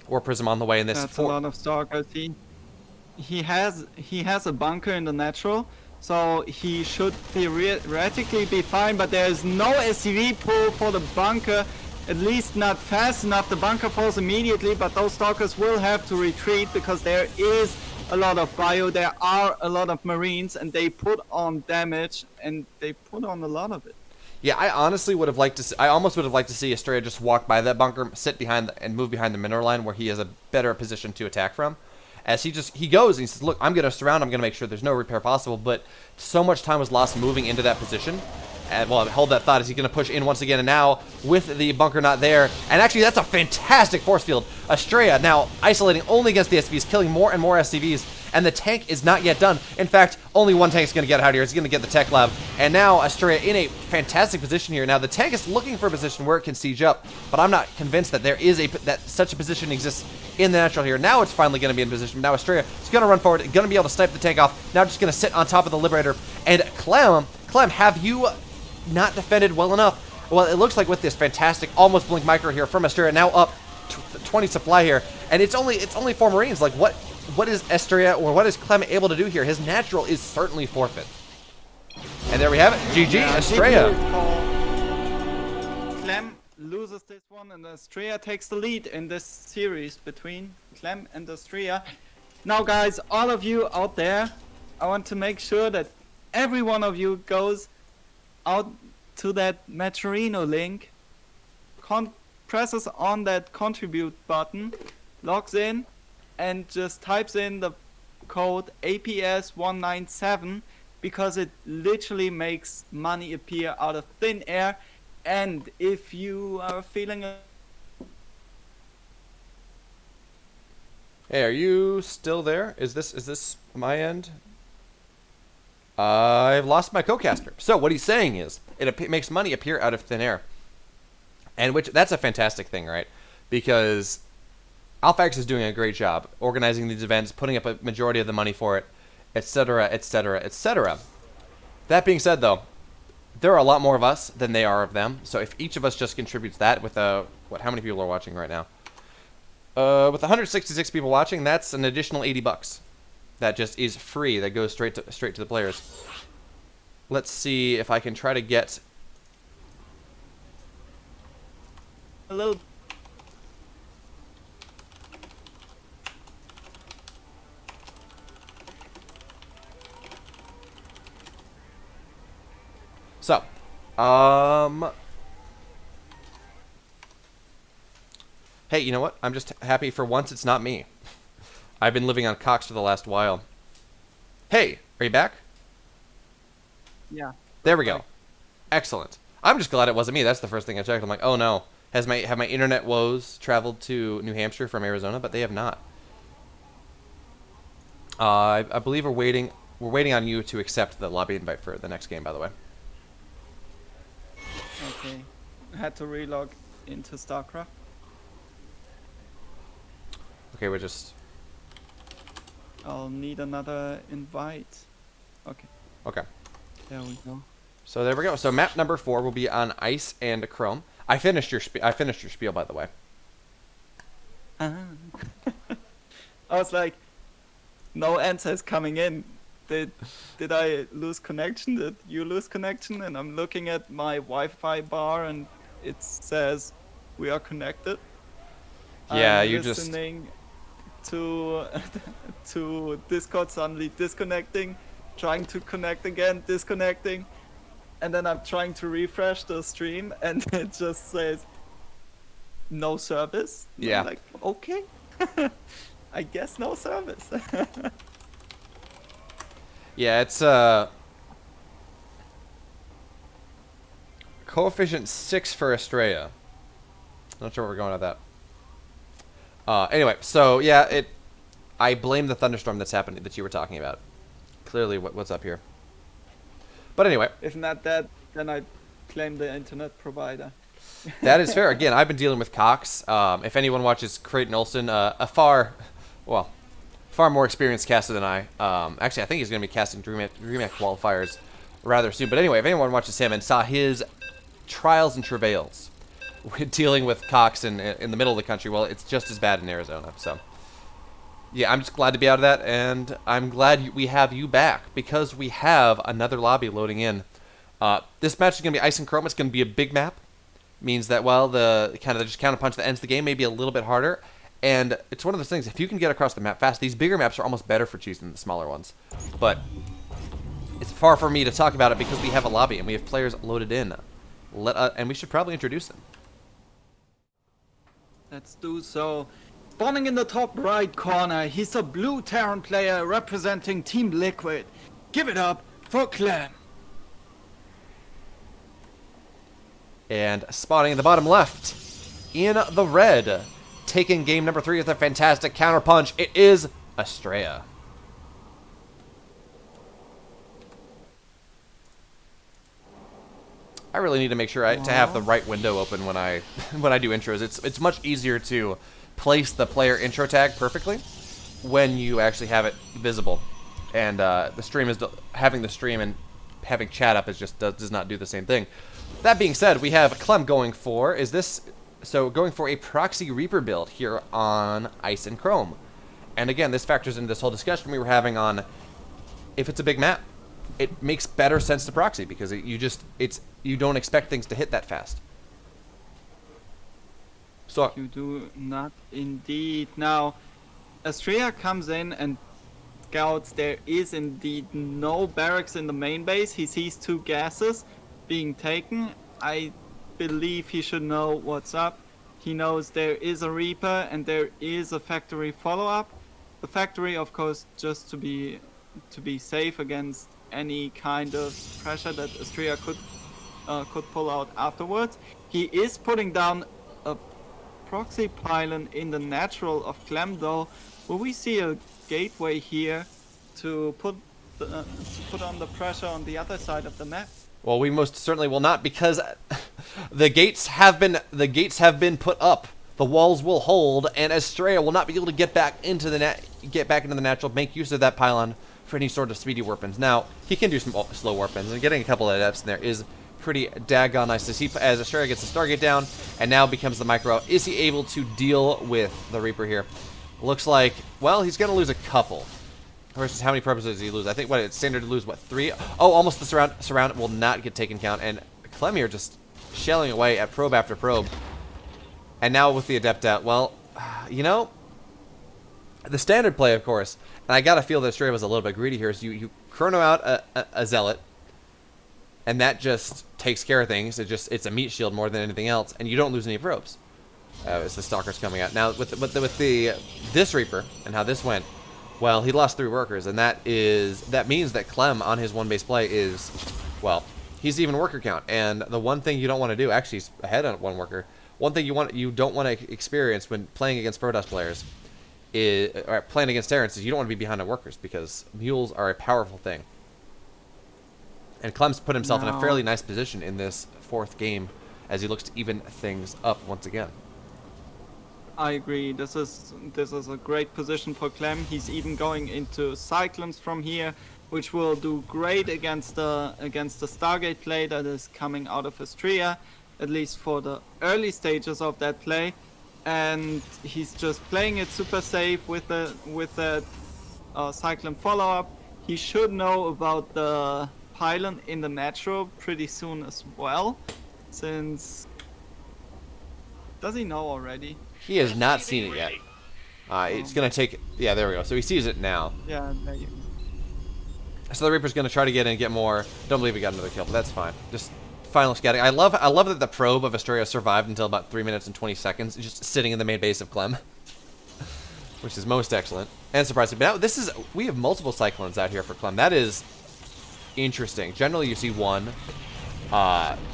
Or Prism on the way in this. That's a lot of stalkers. he has a bunker in the natural, so he should theoretically be fine. But there is no SCV pull for the bunker, at least not fast enough. The bunker falls immediately, but those stalkers will have to retreat because there is a lot of bio. There are a lot of marines, and they put on damage, and they put on a lot of it. Yeah, I honestly would have liked to see, I almost would have liked to see Astrea just walk by that bunker, sit behind and move behind the mineral line where he has a better position to attack from. As he goes and he says, look, I'm going to surround, I'm going to make sure there's no repair possible, but so much time was lost moving into that position. And, well, hold that thought. Is he going to push in once again? And now, with the bunker not there, and actually that's a fantastic force field. Astrea now isolating only against the SCVs, killing more and more SCVs, and the tank is not yet done. In fact, only one tank is going to get out of here. It's going to get the tech lab. And now Astrea in a fantastic position here. Now the tank is looking for a position where it can siege up, but I'm not convinced that there is that such a position exists in the natural here. Now it's finally going to be in position. Now Astrea is going to run forward, going to be able to snipe the tank off. Now just going to sit on top of the Liberator. And Clem, have you not defended well enough? Well, it looks like with this fantastic almost blink micro here from Astrea, now up 20 supply here, and it's only 4 Marines. Like what is Astrea or what is Clem able to do here? His natural is certainly forfeit. And there we have it. GG, Yeah, Astrea. Clem loses this one, and Astrea takes the lead in this series between Clem and Astrea. Now, guys, all of you out there, I want to make sure that every one of you goes out to that Maturino link, presses on that contribute button, logs in, and just types in the code APS197, because it literally makes money appear out of thin air. And if you are feeling Hey, are you still there? Is this my end? I've lost my co-caster. So what he's saying is it makes money appear out of thin air, and that's a fantastic thing, right? Because Alphax is doing a great job organizing these events, putting up a majority of the money for it, etc., etc., etc. That being said, though, there are a lot more of us than they are of them. So if each of us just contributes that with how many people are watching right now? With 166 people watching, that's an additional $80. That just is free. That goes straight to the players. Let's see if I can try to get a little. So, hey, you know what? I'm just happy for once it's not me. I've been living on Cox for the last while. Hey, are you back? Yeah. There we go. Excellent. I'm just glad it wasn't me. That's the first thing I checked. I'm like, oh no. Have my internet woes traveled to New Hampshire from Arizona? But they have not. I believe we're waiting on you to accept the lobby invite for the next game, by the way. Okay. I had to relog into StarCraft. Okay, we're just... I'll need another invite. Okay. Okay. There we go. So there we go. So map number 4 will be on ice and chrome. I finished your spiel, by the way. I was like, no answers coming in. Did I lose connection? Did you lose connection? And I'm looking at my Wi-Fi bar, and it says we are connected. Yeah, I'm you listening to Discord suddenly disconnecting, trying to connect again, disconnecting, and then I'm trying to refresh the stream, and it just says no service. And yeah. I'm like, okay, I guess no service. Yeah, it's coefficient 6 for Astrea. Not sure where we're going with that. Anyway, so yeah, I blame the thunderstorm that's happening that you were talking about. Clearly, what's up here. But anyway, If not that, then I claim the internet provider. that is fair. Again, I've been dealing with Cox. If anyone watches Creighton Olsen, a far more experienced caster than I. Actually, I think he's going to be casting DreamHack qualifiers rather soon. But anyway, if anyone watches him and saw his trials and travails with dealing with Cox in the middle of the country, well, it's just as bad in Arizona. So Yeah, I'm just glad to be out of that, and I'm glad we have you back because we have another lobby loading in. This match is going to be Ice and Chrome. It's going to be a big map. Means that, well, the kind of just counterpunch that ends the game may be a little bit harder. And it's one of those things, if you can get across the map fast, these bigger maps are almost better for Cheese than the smaller ones. But it's far from me to talk about it because we have a lobby and we have players loaded in. And we should probably introduce them. Let's do so. Spawning in the top right corner, he's a blue Terran player representing Team Liquid. Give it up for Clem. And spawning in the bottom left, in the red, taking game number 3 with a fantastic counterpunch, it is Astrea. I really need to make sure to have the right window open when I do intros. It's much easier to place the player intro tag perfectly when you actually have it visible, and the stream is having the stream and having chat up does not do the same thing. That being said, we have Clem going for going for a proxy Reaper build here on Ice and Chrome, and again this factors into this whole discussion we were having on if it's a big map, it makes better sense to proxy because you don't expect things to hit that fast. So You do not indeed. Now, Astrea comes in and scouts. There is indeed no barracks in the main base. He sees 2 gases being taken. I believe he should know what's up. He knows there is a Reaper and there is a factory follow-up. The factory, of course, just to be safe against any kind of pressure that Astrea could pull out afterwards. He is putting down a proxy pylon in the natural of Clem, though. Will we see a gateway here to put on the pressure on the other side of the map? Well, we most certainly will not because the gates have been put up. The walls will hold, and Astrea will not be able to get back into the natural, make use of that pylon for any sort of speedy weapons. Now he can do some slow weapons, and getting a couple of adepts in there is pretty daggone nice to see. As Astrea gets the Stargate down, and now becomes the micro. Is he able to deal with the Reaper here? Looks like, well, he's going to lose a couple. Versus how many purposes does he lose? I think it's standard to lose, 3? Oh, almost the surround will not get taken count. And Clem here just shelling away at probe after probe. And now with the Adept out, well, the standard play, of course, and I got to feel that Astrea was a little bit greedy here, is you chrono out a Zealot, and that just takes care of things. It's a meat shield more than anything else, and you don't lose any probes. As the Stalker's coming out. Now, with this Reaper, and how this went, well, he lost 3 workers, and that means that Clem on his 1 base play is, well, he's even worker count. And the one thing you don't want to do, actually he's ahead on 1 worker, one thing you don't want to experience when playing against Protoss players or playing against Terrans is you don't want to be behind on workers because mules are a powerful thing. And Clem's put himself in a fairly nice position in this 4th game as he looks to even things up once again. I agree. This is a great position for Clem. He's even going into Cyclones from here, which will do great against the Stargate play that is coming out of Astrea, at least for the early stages of that play. And he's just playing it super safe with the Cyclone follow-up. He should know about the pylon in the natural pretty soon as well, since... Does he know already? He has not seen it yet. It's going to take... Yeah, there we go. So he sees it now. Yeah, there you go. So the Reaper's going to try to get in and get more. Don't believe he got another kill, but that's fine. Just final scouting. I love that the probe of Astrea survived until about 3 minutes and 20 seconds, just sitting in the main base of Clem. Which is most excellent. And surprising. But now we have multiple Cyclones out here for Clem. That is interesting. Generally you see 1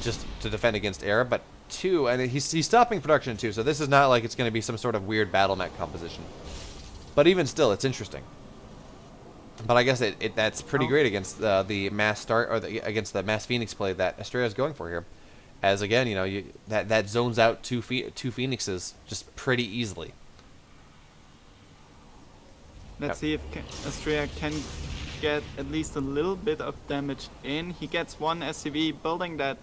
just to defend against air, but 2, and he's stopping production too, so this is not like it's going to be some sort of weird battle mech composition. But even still, it's interesting. But I guess that's pretty great against the mass start or against the mass Phoenix play that Astrea is going for here. As again, that zones out two Phoenixes just pretty easily. Let's see if Astrea can get at least a little bit of damage in. He gets 1 SCV building that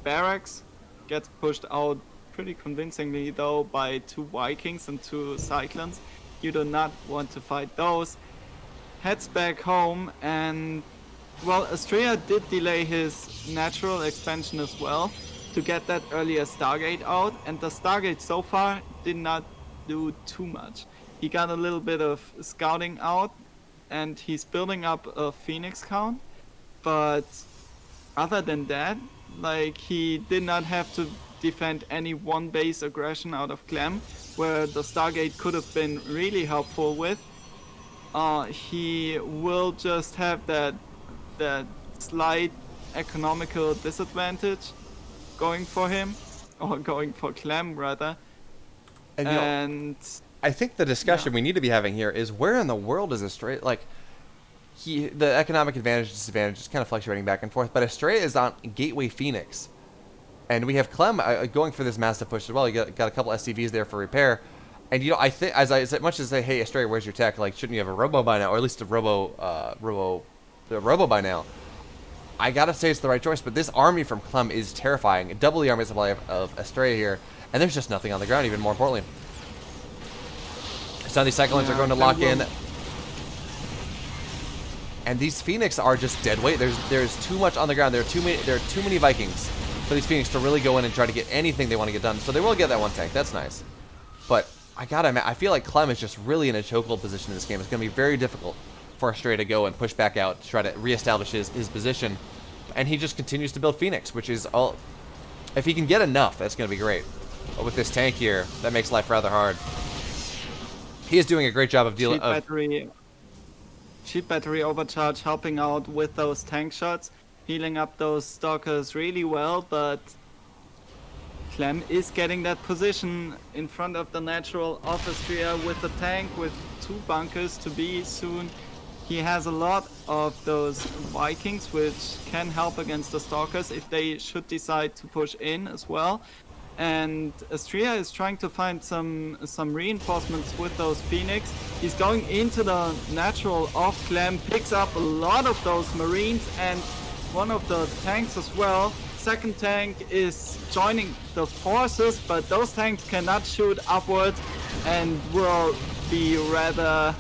barracks, gets pushed out pretty convincingly though by 2 Vikings and 2 Cyclones. You do not want to fight those. Heads back home, and well, Astrea did delay his natural expansion as well to get that earlier Stargate out, and the Stargate so far did not do too much. He got a little bit of scouting out, and he's building up a Phoenix count, but other than that, like, he did not have to defend any one base aggression out of Clem, where the Stargate could have been really helpful with. He will just have that slight economical disadvantage going for him, or going for Clem rather. And, And I think the discussion we need to be having here is where in the world is Astrea? Like, the economic advantage disadvantage is kind of fluctuating back and forth, but Astrea is on Gateway Phoenix, and we have Clem going for this massive push as well. You got a couple SCVs there for repair, and I think as much as say, hey Astrea, where's your tech? Like, shouldn't you have a robo by now, or at least a robo by now? I gotta say it's the right choice, but this army from Clem is terrifying. Double the army supply of Astrea here, and there's just nothing on the ground. Even more importantly, some of these Cyclones are going to lock in. And these Phoenix are just dead weight. There's too much on the ground. There are too many Vikings for these Phoenix to really go in and try to get anything they want to get done. So they will get that one tank. That's nice. But I feel like Clem is just really in a chokehold position in this game. It's going to be very difficult for Astrea to go and push back out to try to reestablish his position. And he just continues to build Phoenix, which is all. If he can get enough, that's going to be great. But with this tank here, that makes life rather hard. He is doing a great job of dealing. Cheap battery overcharge helping out with those tank shots, healing up those stalkers really well, but Clem is getting that position in front of the natural of Astrea with the tank, with 2 bunkers to be soon. He has a lot of those Vikings which can help against the stalkers if they should decide to push in as well. And Astrea is trying to find some reinforcements with those Phoenix. He's going into the natural of Clem, picks up a lot of those Marines and one of the tanks as well. Second tank is joining the forces, but those tanks cannot shoot upwards and will be rather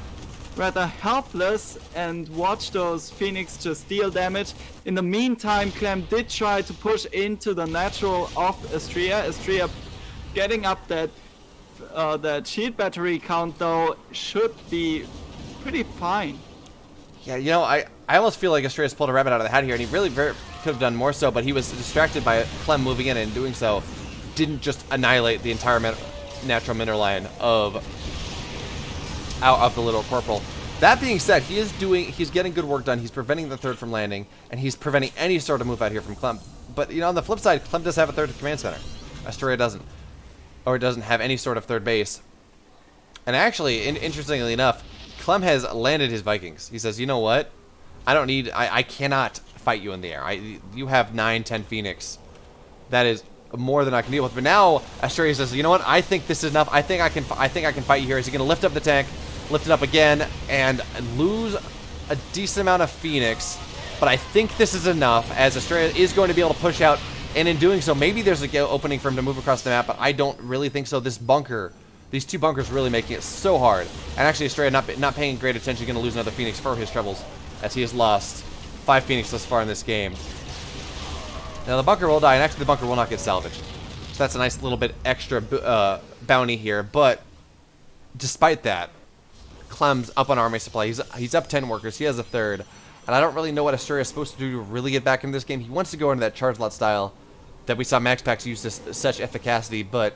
helpless and watch those Phoenix just deal damage. In the meantime, Clem did try to push into the natural of Astrea. Astrea getting up that shield battery count though should be pretty fine. Yeah, I almost feel like Astrea's pulled a rabbit out of the hat here, and he really could have done more so, but he was distracted by Clem moving in, and doing so didn't just annihilate the entire natural mineral line out of the little corporal. That being said, he's getting good work done. He's preventing the third from landing, and he's preventing any sort of move out here from Clem. But on the flip side, Clem does have a third command center. Astrea doesn't, or doesn't have any sort of third base. And actually, interestingly enough, Clem has landed his Vikings. He says, you know what? I cannot fight you in the air. You have 9-10 Phoenix. That is more than I can deal with. But now Astrea says, you know what? I think this is enough. I think I can fight you here. Is he going to lift up the tank, lift it up again, and lose a decent amount of Phoenix? But I think this is enough, as Astrea is going to be able to push out, and in doing so, maybe there's an opening for him to move across the map. But I don't really think so. These 2 bunkers really making it so hard. And actually, Astrea not paying great attention, going to lose another Phoenix for his troubles, as he has lost 5 Phoenix thus far in this game. Now the bunker will die, and actually the bunker will not get salvaged. So that's a nice little bit extra bounty here. But despite that, Clem's up on army supply. He's up 10 workers. He has a third. And I don't really know what Astrea is supposed to do to really get back into this game. He wants to go into that charge lot style that we saw Max Pax use to such efficacy, but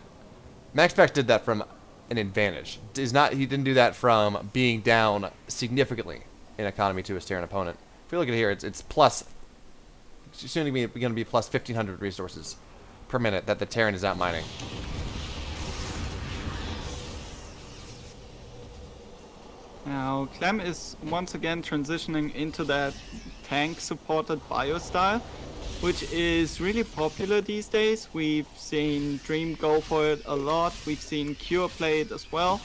Max Pax did that from an advantage. He didn't do that from being down significantly in economy to his Terran opponent. If you look at it here, it's plus. It's soon going to be plus 1,500 resources per minute that the Terran is out mining. Now Clem is once again transitioning into that tank-supported bio style, which is really popular these days. We've seen Dream go for it a lot. We've seen Cure play it as well.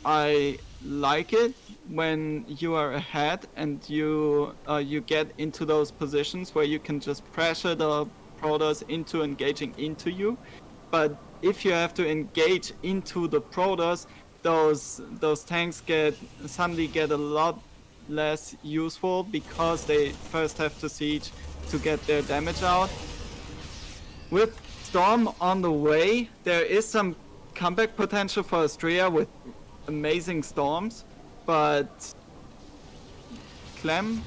I like it when you are ahead and you get into those positions where you can just pressure the Protoss into engaging into you. But if you have to engage into the Protoss, those tanks suddenly get a lot less useful because they first have to siege to get their damage out. With Storm on the way, there is some comeback potential for Astrea with amazing storms, but Clem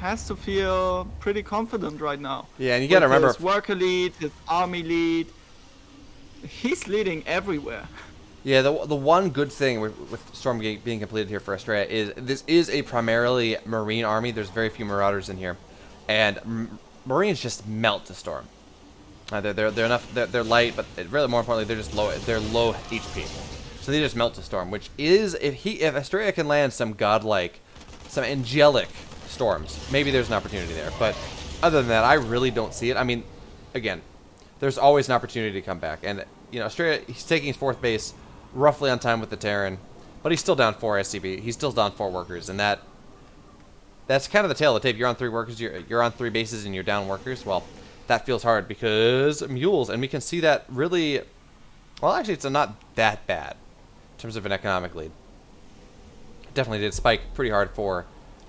has to feel pretty confident right now. Yeah, and you gotta remember, his worker lead, his army lead, he's leading everywhere. yeah, the one good thing with Stormgate being completed here for Astrea is this is a primarily Marine army. There's very few Marauders in here, and Marines just melt the Storm. They're enough. They're light, but really more importantly, they're just low. They're low HP, so they just melt the Storm. Which is if Astrea can land some godlike, some angelic storms, maybe there's an opportunity there. But other than that, I really don't see it. I mean, again, there's always an opportunity to come back, and you know, Astrea, he's taking his 4th base roughly on time with the Terran, but he's still down 4 SCB. He's still down 4 workers, and that's kind of the tail of the tape. You're on 3 workers. You're on 3 bases, and you're down workers. Well, that feels hard because mules, and we can see that really. Well, actually, it's not that bad in terms of an economic lead. Definitely did spike pretty hard for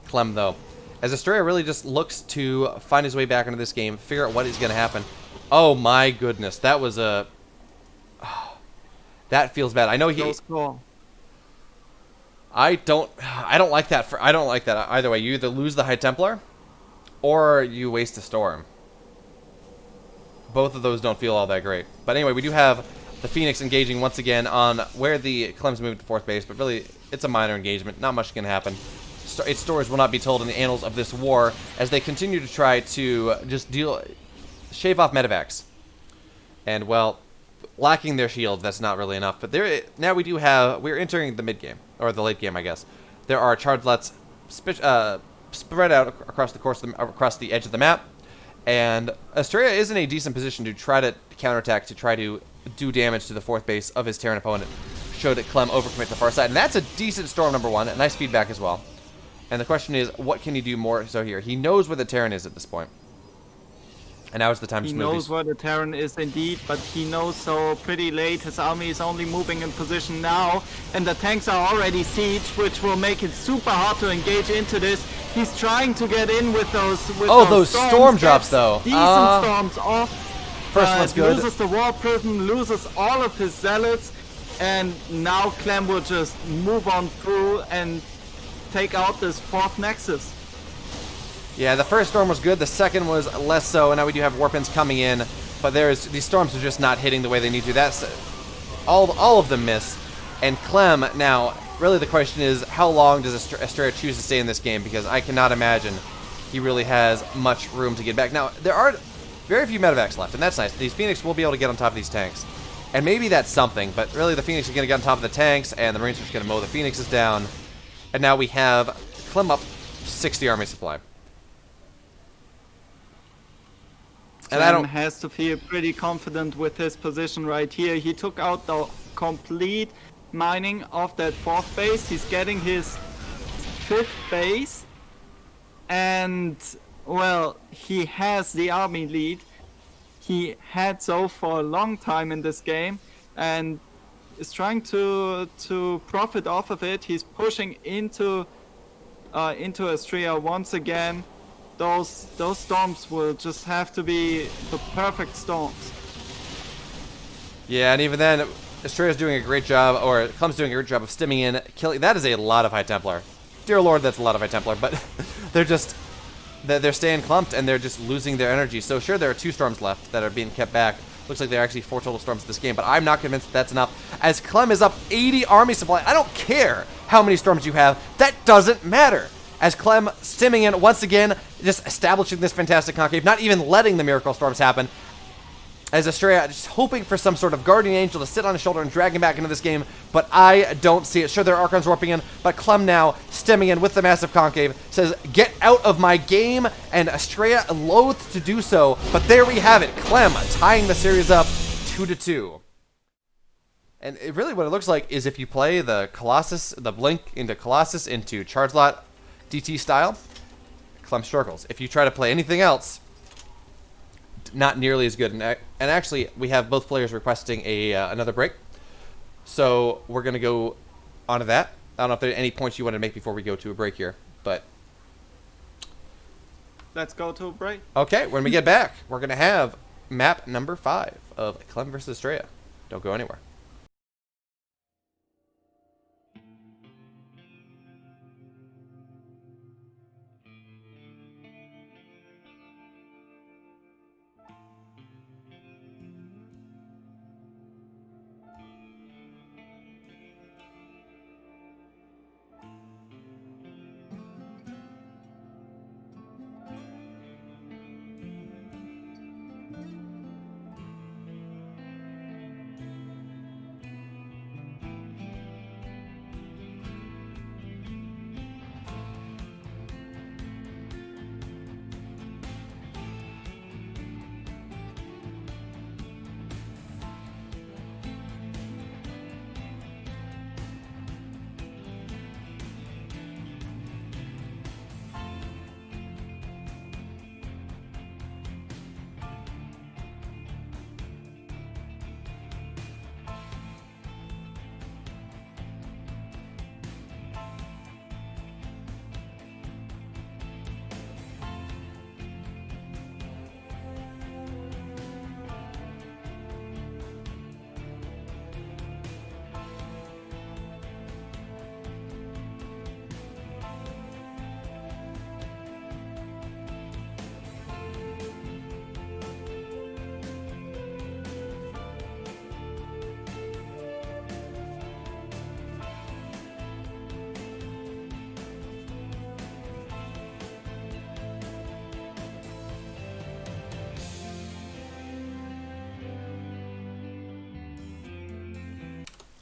Clem, though, as Astrea really just looks to find his way back into this game, figure out what is going to happen. Oh my goodness, that was a. That feels bad. I know he. I don't like that. I don't like that either way. You either lose the High Templar, or you waste a Storm. Both of those don't feel all that great. But anyway, we do have the Phoenix engaging once again on where the Clem's moved to 4th base, but really it's a minor engagement. Not much can happen. Its stories will not be told in the annals of this war as they continue to try to just shave off medevacs. And well, lacking their shields, that's not really enough. But now we're entering the mid game, or the late game, I guess. There are chargelets spread out across the edge of the map, and Astrea is in a decent position to try to counterattack, to try to do damage to the 4th base of his Terran opponent. Showed that Clem overcommit to the far side, and that's a decent Storm number 1. A nice feedback as well. And the question is, what can he do more so here? He knows where the Terran is at this point. And now is the time to move. He knows where the Terran is indeed, but he knows so pretty late. His army is only moving in position now, and the tanks are already sieged, which will make it super hard to engage into this. He's trying to get in with those. Those storm drops though. Decent storms off. First one's good. Loses the War Prism, loses all of his zealots, and now Clem will just move on through and take out this 4th Nexus. Yeah, the first storm was good, the second was less so, and now we do have Warpins coming in, but these storms are just not hitting the way they need to. That's all of them miss, and Clem now, really the question is, how long does Astrea choose to stay in this game, because I cannot imagine he really has much room to get back. Now, there are very few medevacs left, and that's nice. These Phoenix will be able to get on top of these tanks, and maybe that's something, but really the Phoenix is going to get on top of the tanks, and the Marines are just going to mow the Phoenixes down, and now we have Clem up 60 army supply. And Clem has to feel pretty confident with his position right here. He took out the complete mining of that 4th base. He's getting his 5th base. And, well, he has the army lead. He had so for a long time in this game. And is trying to profit off of it. He's pushing into Astrea once again. Those storms will just have to be the perfect storms. Yeah, and even then, Astrea's doing a great job, or Clem's doing a great job of stimming in, killing. That is a lot of High Templar. Dear Lord, that's a lot of High Templar, but they're staying clumped, and they're just losing their energy. So sure, there are 2 storms left that are being kept back. Looks like there are actually 4 total storms in this game, but I'm not convinced that's enough. As Clem is up 80 army supply, I don't care how many storms you have. That doesn't matter. As Clem stimming in once again, just establishing this fantastic concave, not even letting the miracle storms happen. As Astrea just hoping for some sort of guardian angel to sit on his shoulder and drag him back into this game, but I don't see it. Sure, there are Archons warping in, but Clem now stemming in with the massive concave says, "Get out of my game," and Astrea loath to do so, but there we have it. Clem tying the series up 2-2. And really what it looks like is if you play the Colossus, the Blink into Colossus into Charge Lot DT style, Clem struggles. If you try to play anything else, not nearly as good. And actually, we have both players requesting another break. So we're going to go on to that. I don't know if there are any points you want to make before we go to a break here, but Let's go to a break. okay, when we get back, we're going to have map number 5 of Clem versus Astrea. Don't go anywhere.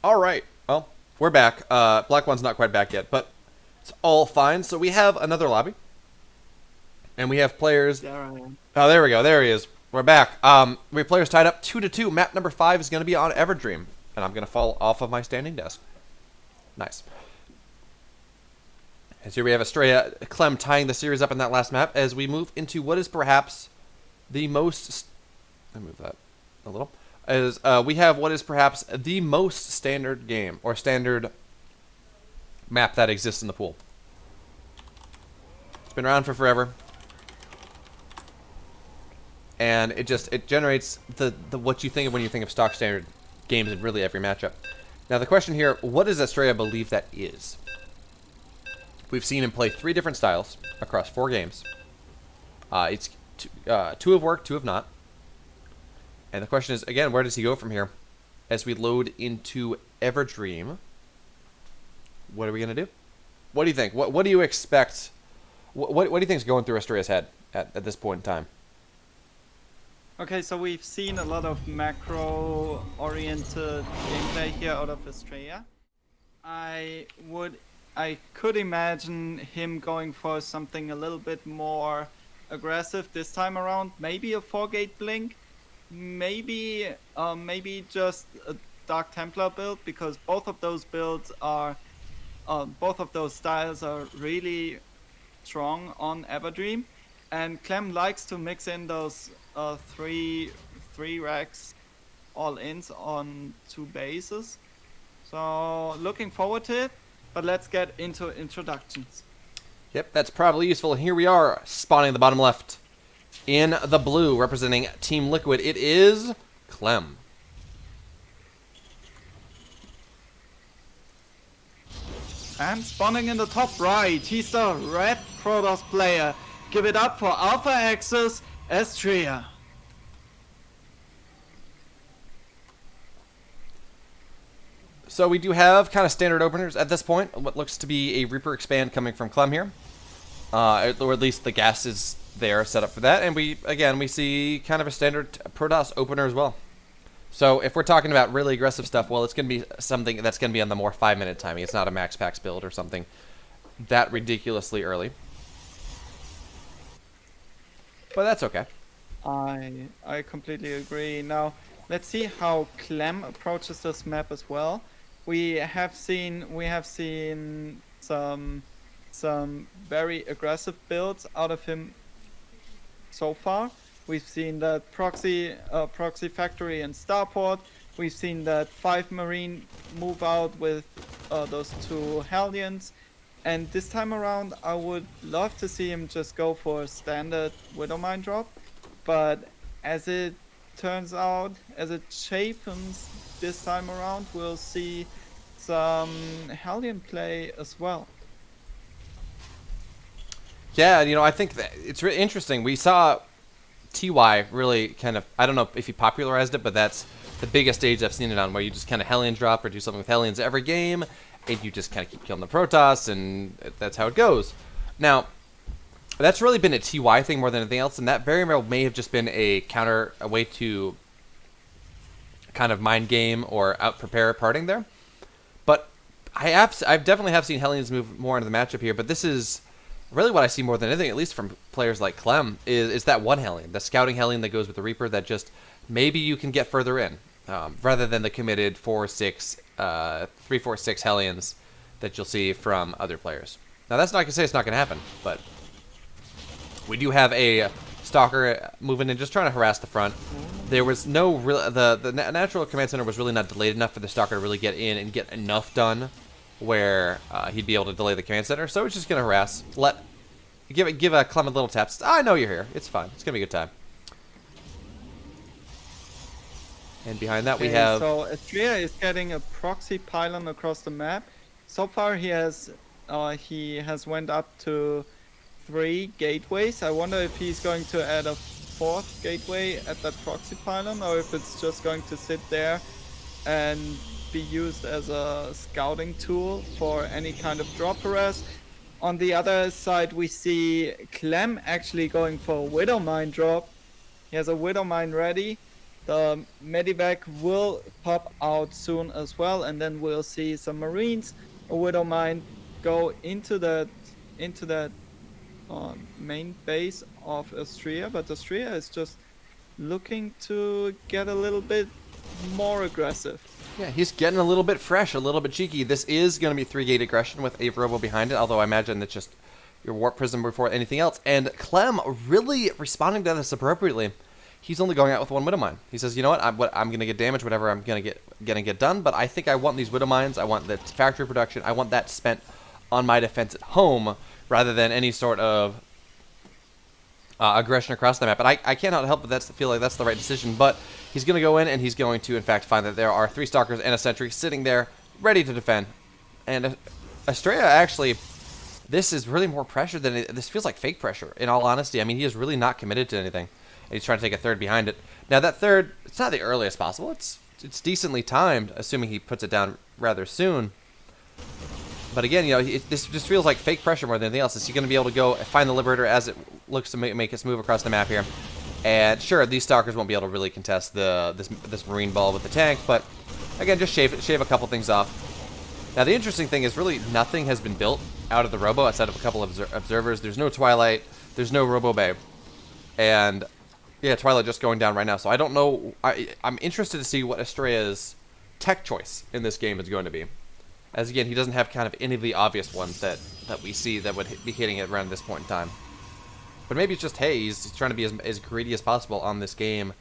All right. Well, we're back. Black One's not quite back yet, but it's all fine. So we have another lobby, and we have players. There I am. Oh, there we go. There he is. We're back. We have players tied up 2-2. Map number 5 is going to be on Everdream, and I'm going to fall off of my standing desk. Nice. And here we have Astrea, Clem tying the series up in that last map as we move into what is perhaps the most. Let me move that a little. As we have what is perhaps the most standard game or standard map that exists in the pool. It's been around for forever, and it generates the what you think of when you think of stock standard games in really every matchup. Now the question here: what does Astrea believe that is? We've seen him play 3 different styles across 4 games. It's 2 have worked, 2 have not. And the question is, again, where does he go from here? As we load into Everdream, what are we going to do? What do you think? What do you expect? What do you think is going through Astrea's head at this point in time? Okay, so we've seen a lot of macro-oriented gameplay here out of Astrea. I could imagine him going for something a little bit more aggressive this time around. Maybe a 4-gate blink. Maybe just a Dark Templar build, because both of those builds are, both of those styles are really strong on Everdream, and Clem likes to mix in those three racks all-ins on 2 bases. So looking forward to it, but let's get into introductions. Yep, that's probably useful. Here we are, spawning at the bottom left. In the blue, representing Team Liquid, it is Clem. And spawning in the top right, he's the red Protoss player. Give it up for Alpha Axis, Astrea. So we do have kind of standard openers at this point. What looks to be a Reaper expand coming from Clem here. Or at least the gas is there set up for that. And we see kind of a standard Protoss opener as well. So if we're talking about really aggressive stuff, well, it's going to be something that's going to be on the more 5-minute timing. It's not a max packs build or something that ridiculously early. But that's okay. I completely agree. Now, let's see how Clem approaches this map as well. We have seen some very aggressive builds out of him so far. We've seen that proxy factory and starport. We've seen that 5 Marine move out with those 2 Hellions. And this time around, I would love to see him just go for a standard Widowmine drop. But as it turns out, as it cheapens this time around, we'll see some Hellion play as well. Yeah, you know, I think that it's really interesting. We saw TY really kind of, I don't know if he popularized it, but that's the biggest stage I've seen it on, where you just kind of Hellion drop or do something with Hellions every game, and you just kind of keep killing the Protoss, and that's how it goes. Now, that's really been a TY thing more than anything else, and that very well may have just been a way to kind of mind game or out prepare parting there. But I've definitely have seen Hellions move more into the matchup here, but this is really what I see more than anything, at least from players like Clem, is that one Hellion, the scouting Hellion that goes with the Reaper, that just maybe you can get further in, rather than the committed 3, 4, 6 Hellions that you'll see from other players. Now, that's not to say it's not going to happen, but we do have a Stalker moving in, just trying to harass the front. There was no real, the natural command center was really not delayed enough for the Stalker to really get in and get enough done where he'd be able to delay the command center. So it's just going to harass. Give a Clem a little taps. I know you're here. It's fine. It's going to be a good time. And behind that we have... So Astrea is getting a proxy pylon across the map. So far he has went up to 3 gateways. I wonder if he's going to add a 4th gateway at that proxy pylon, or if it's just going to sit there and be used as a scouting tool for any kind of drop harass. On the other side, we see Clem actually going for a Widowmine drop. He has a Widowmine ready. The Medivac will pop out soon as well, and then we'll see some Marines, a Widowmine, go into that main base of Astrea. But Astrea is just looking to get a little bit more aggressive. Yeah, he's getting a little bit fresh, a little bit cheeky. This is going to be 3-gate aggression with a Robo behind it, although I imagine that's just your Warp Prism before anything else. And Clem really responding to this appropriately. He's only going out with 1 Widowmine. He says, you know what, I'm going to get damage, whatever I'm going to get done, but I think I want these Widowmines, I want the factory production, I want that spent on my defense at home, rather than any sort of aggression across the map. And I cannot help but feel like that's the right decision, but he's going to go in, and he's going to, in fact, find that there are 3 Stalkers and a Sentry sitting there, ready to defend. And Astrea, actually, this is really more pressure than... This feels like fake pressure, in all honesty. I mean, he is really not committed to anything. And he's trying to take a 3rd behind it. Now, that 3rd, it's not the earliest possible. It's decently timed, assuming he puts it down rather soon. But again, you know, this just feels like fake pressure more than anything else. Is he going to be able to go find the Liberator as it looks to make its move across the map here? And sure, these Stalkers won't be able to really contest this Marine ball with the tank, but again, just shave a couple things off. Now, the interesting thing is really nothing has been built out of the Robo outside of a couple of observers. There's no Twilight. There's no Robo Bay. And yeah, Twilight just going down right now. So I don't know. I'm interested to see what Astrea's tech choice in this game is going to be. As again, he doesn't have kind of any of the obvious ones that we see that would be hitting it around this point in time. But maybe it's just, hey, he's trying to be as greedy as possible on this game.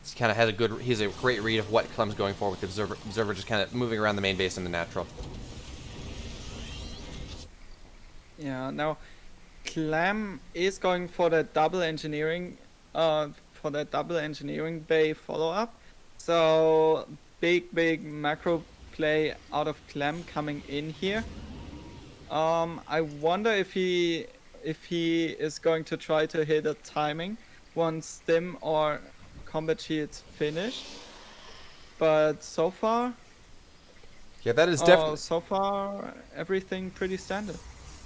He kind of has he's a great read of what Clem's going for with the observer just kind of moving around the main base in the natural. Yeah, now Clem is going for the double engineering bay follow-up. So big macro play out of Clem coming in here. I wonder if he is going to try to hit a timing once Stim or Combat Shield's finished. But so far, yeah, that is definitely so far everything pretty standard.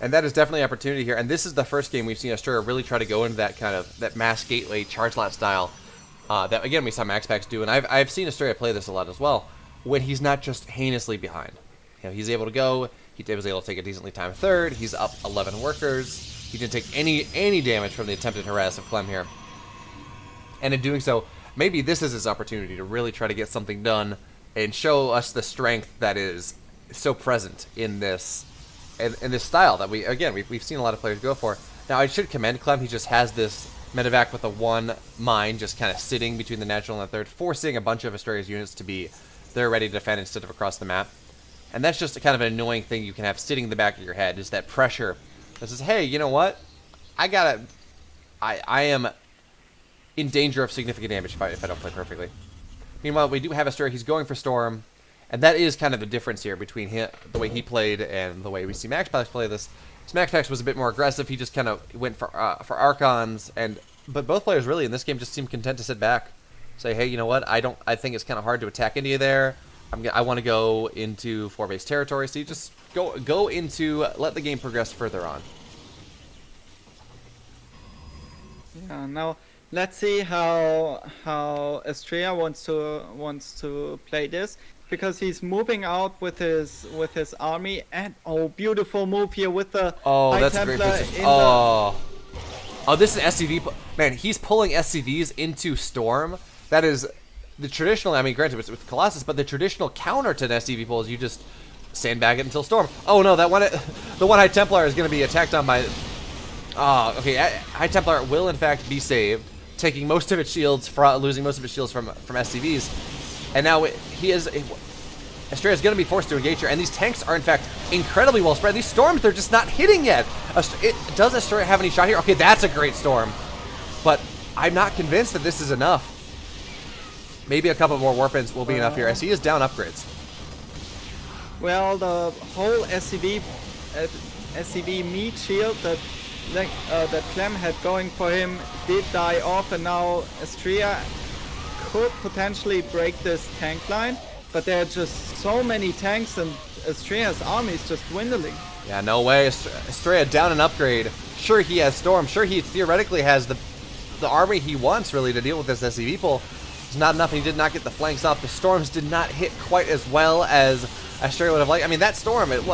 And that is definitely an opportunity here. And this is the first game we've seen Astrea really try to go into that kind of that mass gateway charge lat style. That again we saw Max Packs do, and I've seen Astrea play this a lot as well. When he's not just heinously behind, you know, he's able to go. He was able to take a decently timed 3rd. He's up 11 workers. He didn't take any damage from the attempted harass of Clem here. And in doing so, maybe this is his opportunity to really try to get something done and show us the strength that is so present in this style that we've seen a lot of players go for. Now, I should commend Clem. He just has this Medevac with a 1 mine just kind of sitting between the natural and the third, forcing a bunch of Astrea's units to be there ready to defend instead of across the map. And that's just a kind of an annoying thing you can have sitting in the back of your head, is that pressure that says, hey, you know what? I am in danger of significant damage if I don't play perfectly. Meanwhile, we do have Astrea. He's going for Storm, and that is kind of the difference here between him, the way he played and the way we see MaxPax play this. So MaxPax was a bit more aggressive. He just kind of went for Archons, but both players really in this game just seemed content to sit back, say, hey, you know what? I think it's kind of hard to attack into you there. I want to go into 4-base territory, so you just go into let the game progress further on. Yeah. Now let's see how Astrea wants to play this, because he's moving out with his army, and beautiful move here with the High that's Templar a great position. This is SCV. Man, he's pulling SCVs into Storm. That is the traditional. I mean, granted, it's with Colossus, but the traditional counter to an SCV pull is you just sandbag it until Storm. Oh no, the one High Templar is going to be attacked on by. Okay. High Templar will in fact be saved, taking most of its shields, losing most of its shields from SCVs, and now Astrea is going to be forced to engage here, and these tanks are in fact incredibly well spread. These storms, they're just not hitting yet. Does Astrea have any shot here? Okay, that's a great storm, but I'm not convinced that this is enough. Maybe a couple more warpins will be enough here, as he is down upgrades. Well, the whole SCV meat shield that Clem had going for him did die off, and now Astrea could potentially break this tank line, but there are just so many tanks, and Astrea's army is just dwindling. Yeah, no way. Astrea down an upgrade. Sure, he has Storm. Sure, he theoretically has the army he wants, really, to deal with this SCV pull. It's not enough. He did not get the flanks off. The Storms did not hit quite as well as Astrea would have liked. I mean, that Storm, it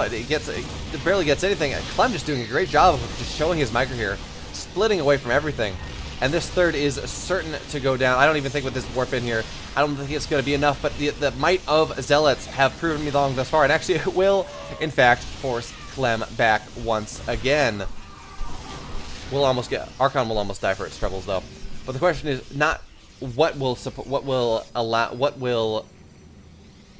barely gets anything. Clem just doing a great job of just showing his micro here, splitting away from everything. And this third is certain to go down. I don't even think with this warp in here, I don't think it's going to be enough, but the might of Zealots have proven me wrong thus far, and actually it will, in fact, force Clem back once again. Archon will almost die for its troubles, though. But the question is not what will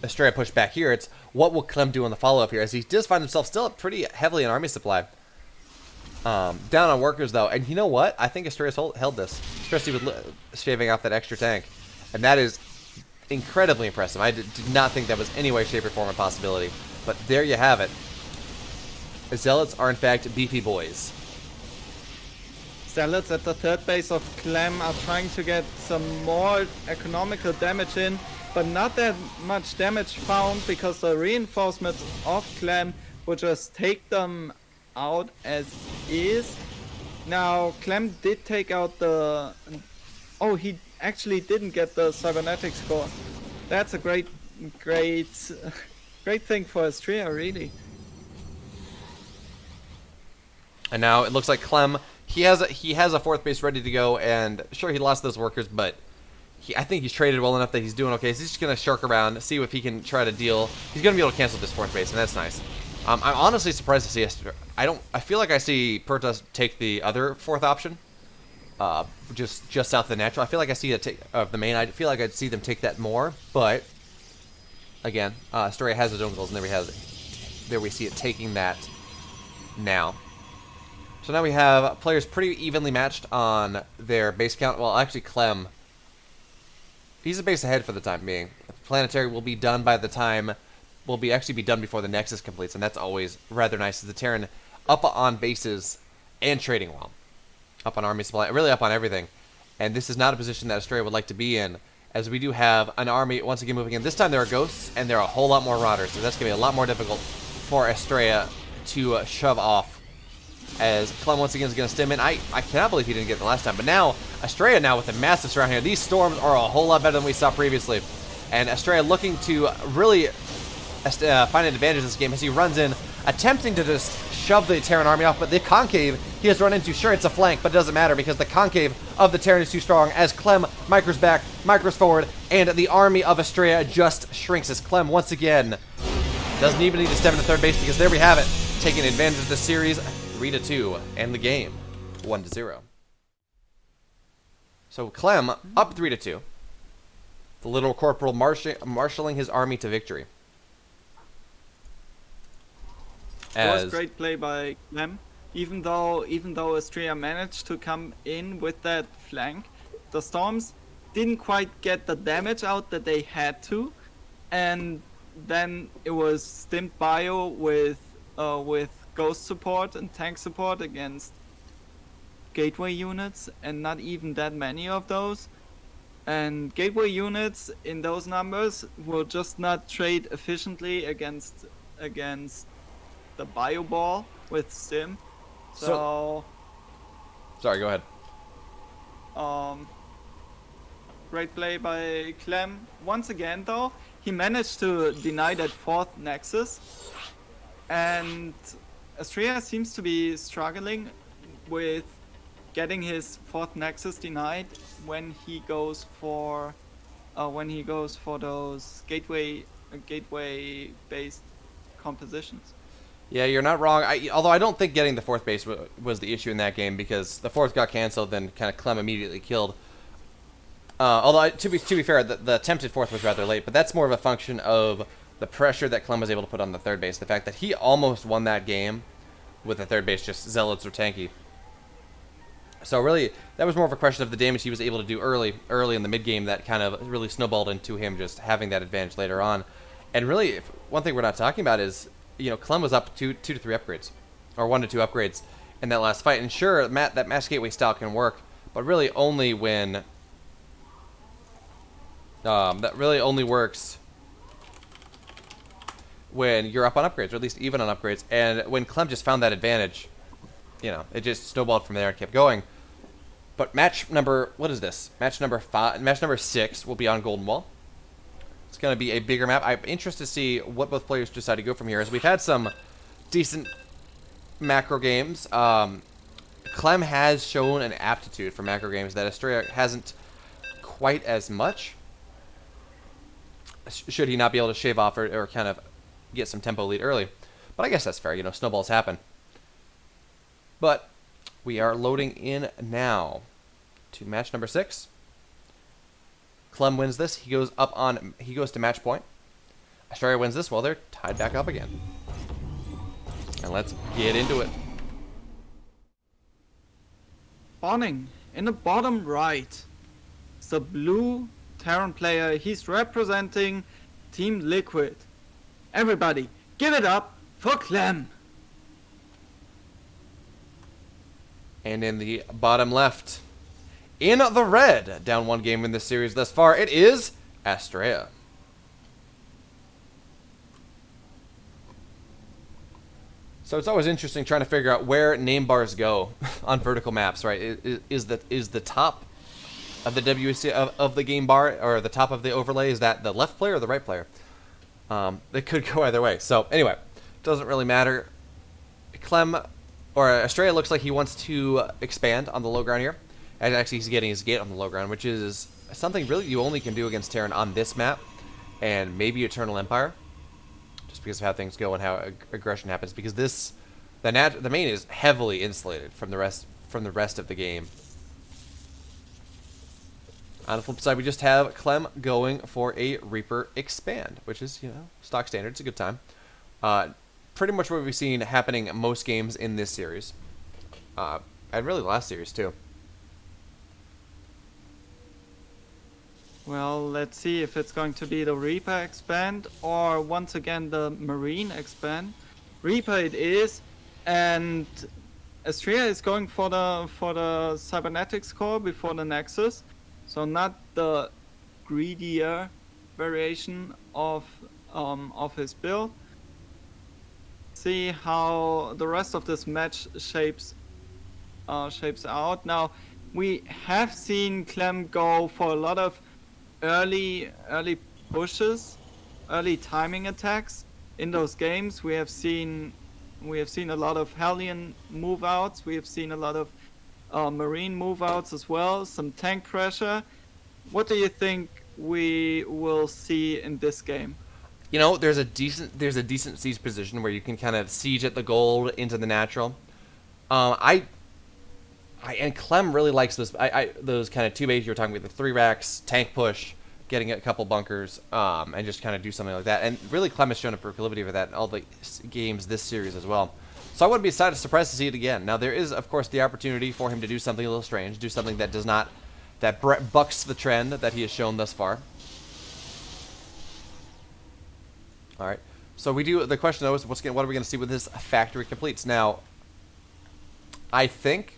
Astrea push back here, it's what will Clem do on the follow-up here, as he does find himself still pretty heavily in army supply. Down on workers, though, and you know what? I think Astrea's held this, especially with shaving off that extra tank, and that is incredibly impressive. I did not think that was any way, shape, or form a possibility, but there you have it. The Zealots are, in fact, beefy boys. Zealots at the third base of Clem are trying to get some more economical damage in, but not that much damage found, because the reinforcements of Clem will just take them out as is. Now Clem did take out the... Oh, he actually didn't get the cybernetics score. That's a great thing for Astrea, really. And now it looks like Clem, he has a fourth base ready to go, and sure, he lost those workers, but I think he's traded well enough that he's doing okay. So he's just gonna shark around, see if he can try to deal. He's gonna be able to cancel this fourth base, and that's nice. I'm honestly surprised to see Astrea. I feel like I see Protoss take the other fourth option, just south of the natural. I feel like I see the main. I feel like I'd see them take that more, but again, Astrea has his own goals, and there we see it taking that now. So now we have players pretty evenly matched on their base count. Well, actually, Clem, he's a base ahead for the time being. The planetary will be done by the time. Will actually be done before the Nexus completes, and that's always rather nice. As the Terran up on bases and trading well, up on army supply, really up on everything. And this is not a position that Astrea would like to be in, as we do have an army once again moving in. This time there are ghosts, and there are a whole lot more Marauders, so that's gonna be a lot more difficult for Astrea to shove off. As Clem once again is gonna stem in. I cannot believe he didn't get it the last time, but now Astrea now with a massive surround here. These storms are a whole lot better than we saw previously, and Astrea looking to really find an advantage in this game as he runs in, attempting to just shove the Terran army off, but the concave he has run into, sure, it's a flank, but it doesn't matter because the concave of the Terran is too strong as Clem micros back, micros forward, and the army of Astrea just shrinks as Clem once again doesn't even need to step into third base, because there we have it, taking advantage of the series 3-2 and the game 1-0. So Clem up 3-2. The little corporal marshalling his army to victory. It was great play by Clem. Even though Astrea managed to come in with that flank, the Storms didn't quite get the damage out that they had to, and then it was Stimmed Bio with Ghost support and tank support against gateway units, and not even that many of those. And gateway units in those numbers will just not trade efficiently against the bio ball with Stim. So sorry, go ahead. Great play by Clem. Once again though, he managed to deny that fourth nexus, and Astrea seems to be struggling with getting his fourth nexus denied when he goes for those gateway based compositions. Yeah, you're not wrong. Although I don't think getting the fourth base was the issue in that game, because the fourth got canceled, then kind of Clem immediately killed. Although to be fair, the attempted fourth was rather late, but that's more of a function of the pressure that Clem was able to put on the third base. The fact that he almost won that game with the third base just zealots or tanky. So really, that was more of a question of the damage he was able to do early in the mid game that kind of really snowballed into him just having that advantage later on. And really, one thing we're not talking about is, Clem was up 2 to 3 upgrades, or 1 to 2 upgrades in that last fight. And sure, that Mass Gateway style can work, but really only when that really only works when you're up on upgrades, or at least even on upgrades. And when Clem just found that advantage, it just snowballed from there and kept going. But match number, what is this? Match number 6 will be on Golden Wall. It's going to be a bigger map. I'm interested to see what both players decide to go from here, as we've had some decent macro games. Clem has shown an aptitude for macro games that Astrea hasn't quite as much. Should he not be able to shave off or kind of get some tempo lead early. But I guess that's fair, snowballs happen. But we are loading in now to match number 6. Clem wins this. He goes to match point. Astrea wins this. Well, they're tied back up again. And let's get into it. Spawning in the bottom right, it's the blue Terran player. He's representing Team Liquid. Everybody, give it up for Clem. And in the bottom left, in the red, down 1 game in this series thus far, it is Astrea. So it's always interesting trying to figure out where name bars go on vertical maps, right? Is the top of the WC of the game bar, or the top of the overlay, is that the left player or the right player? They could go either way. So anyway, doesn't really matter. Clem, or Astrea, looks like he wants to expand on the low ground here. And actually he's getting his gate on the low ground, which is something really you only can do against Terran on this map, and maybe Eternal Empire, just because of how things go and how aggression happens. Because the main is heavily insulated from the rest of the game. On the flip side, we just have Clem going for a Reaper expand, which is, stock standard. It's a good time. Pretty much what we've seen happening most games in this series. And really last series, too. Well, let's see if it's going to be the Reaper expand or once again the Marine expand. Reaper it is, and Astrea is going for the Cybernetics core before the Nexus. So not the greedier variation of his build. See how the rest of this match shapes out. Now we have seen Clem go for a lot of early pushes, early timing attacks in those games. We have seen a lot of Hellion move outs. We have seen a lot of Marine move outs as well, some tank pressure. What do you think we will see in this game? There's a decent siege position where you can kind of siege at the gold into the natural. I And Clem really likes those kind of 2 bases you were talking about, the 3 racks, tank push, getting a couple bunkers, and just kind of do something like that. And really, Clem has shown a proclivity for that in all the games this series as well. So I wouldn't be surprised to see it again. Now, there is, of course, the opportunity for him to do something a little strange, do something that does not, that bucks the trend that he has shown thus far. All right. So we do, the question though is, what are we going to see when this factory completes? Now, I think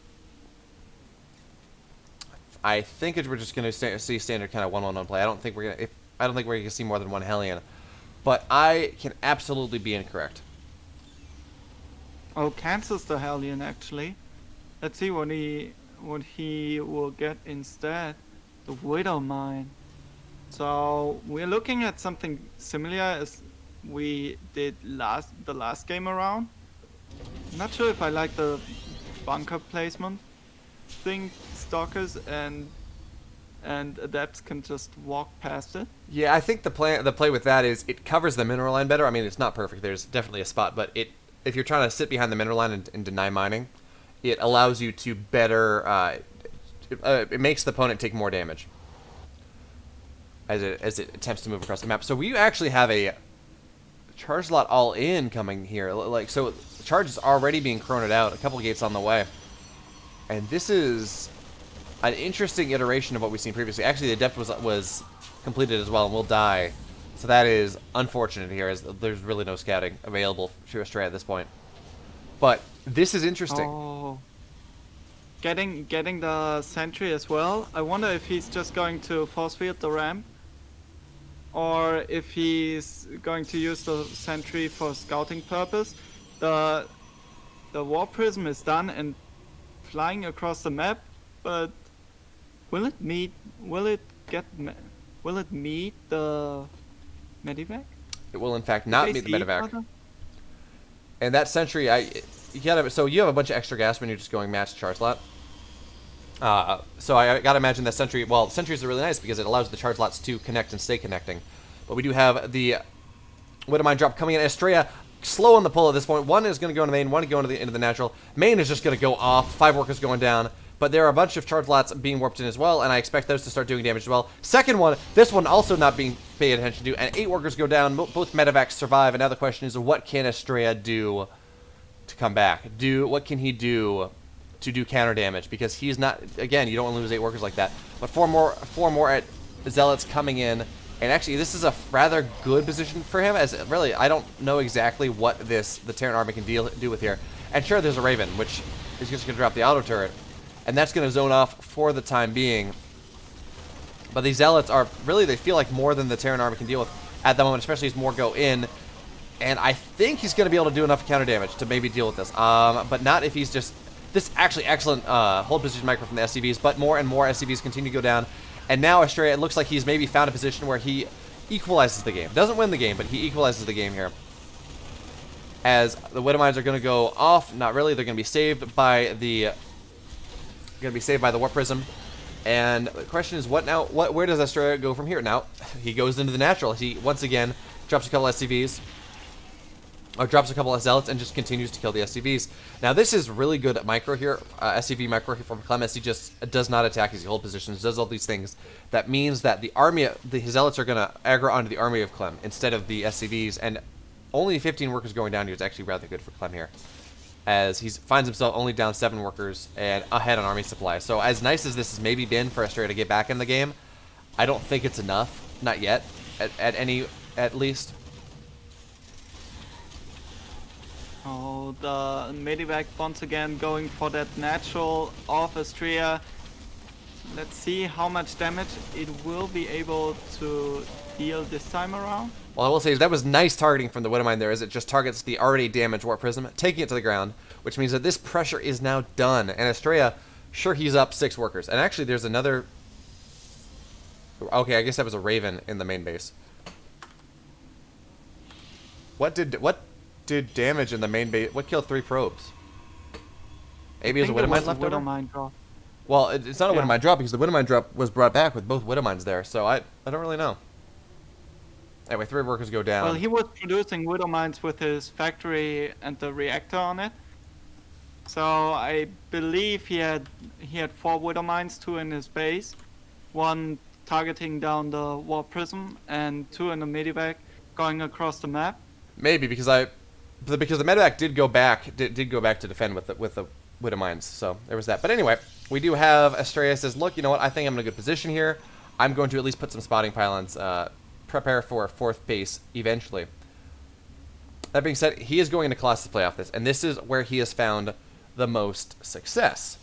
we're just going to see standard kind of 1-1-1 play. I don't think we're going to see more than one Hellion, but I can absolutely be incorrect. Oh, cancels the Hellion actually. Let's see what he will get instead. The Widow Mine. So we're looking at something similar as we did the last game around. I'm not sure if I like the bunker placement. Think stalkers and adepts can just walk past it. Yeah, I think the play with that is it covers the mineral line better. I mean, it's not perfect. There's definitely a spot, but if you're trying to sit behind the mineral line and deny mining, it allows you to better. It makes the opponent take more damage as it attempts to move across the map. So we actually have a charge lot all in coming here. Like, so the charge is already being chroned out. A couple gates on the way. And this is an interesting iteration of what we've seen previously. Actually, the Adept was completed as well and will die. So that is unfortunate here, as there's really no scouting available for Astrea at this point. But this is interesting. Oh. Getting the sentry as well. I wonder if he's just going to force field the ramp, or if he's going to use the sentry for scouting purpose. The warp prism is done and flying across the map, but will it meet the medivac? It will in fact not meet the medivac. And that sentry, so you have a bunch of extra gas when you're just going match charge lot. So I gotta imagine that sentry. Well, sentries are really nice because it allows the charge lots to connect and stay connecting. But we do have the Widow Mine drop coming in. Astrea slow on the pull at this point. One is going to go into main, one to go into the natural. Main is just going to go off. 5 workers going down. But there are a bunch of charge lots being warped in as well, and I expect those to start doing damage as well. Second one, this one also not being paid attention to, and 8 workers go down. Both medevacs survive, and now the question is, what can Astrea do to come back? What can he do to do counter damage? Because he's not, again, you don't want to lose 8 workers like that. But four more at Zealots coming in. And actually, this is a rather good position for him, as really, I don't know exactly what the Terran army can do with here. And sure, there's a Raven, which is just going to drop the auto turret. And that's going to zone off for the time being. But these Zealots are, really, they feel like more than the Terran army can deal with at the moment, especially as more go in. And I think he's going to be able to do enough counter damage to maybe deal with this. But not if he's just, this actually excellent hold position micro from the SCVs, but more and more SCVs continue to go down. And now Astrea, it looks like he's maybe found a position where he equalizes the game. Doesn't win the game, but he equalizes the game here. As the Widow Mines are going to go off. Not really. They're going to be saved by the Warp Prism. And the question is, what now? Where does Astrea go from here? Now, he goes into the natural. He, once again, drops a couple SCVs. Or drops a couple of Zealots and just continues to kill the SCVs. Now, this is really good micro here. SCV micro here from Clem, as he just does not attack as he hold positions, does all these things. That means that the Zealots are going to aggro onto the army of Clem instead of the SCVs. And only 15 workers going down here is actually rather good for Clem here, as he finds himself only down 7 workers and ahead on army supply. So as nice as this has maybe been for Astrea to get back in the game, I don't think it's enough. Not yet, at least. Oh, the Medivac once again going for that natural off Astrea. Let's see how much damage it will be able to deal this time around. Well, I will say that was nice targeting from the Widow Mine there, as it just targets the already damaged Warp Prism, taking it to the ground, which means that this pressure is now done. And Astrea, sure, he's up 6 workers. And actually, there's another... Okay, I guess that was a Raven in the main base. What did damage in the main base? What killed 3 probes? Maybe it was a Widow Mine left over? Drop. Well, it's not a Widow Mine drop, because the Widow Mine drop was brought back with both Widow Mines there, so I don't really know. Anyway, 3 workers go down. Well, he was producing Widow Mines with his factory and the reactor on it. So I believe he had 4 Widow Mines, 2 in his base, 1 targeting down the Warp Prism, and 2 in the Medivac going across the map. Maybe because the medevac did go back to defend with the Widow Mines, so there was that. But anyway, we do have Astrea says, look, you know what? I think I'm in a good position here. I'm going to at least put some spotting pylons, prepare for a 4th base eventually. That being said, he is going into Colossus to play off this, and this is where he has found the most success.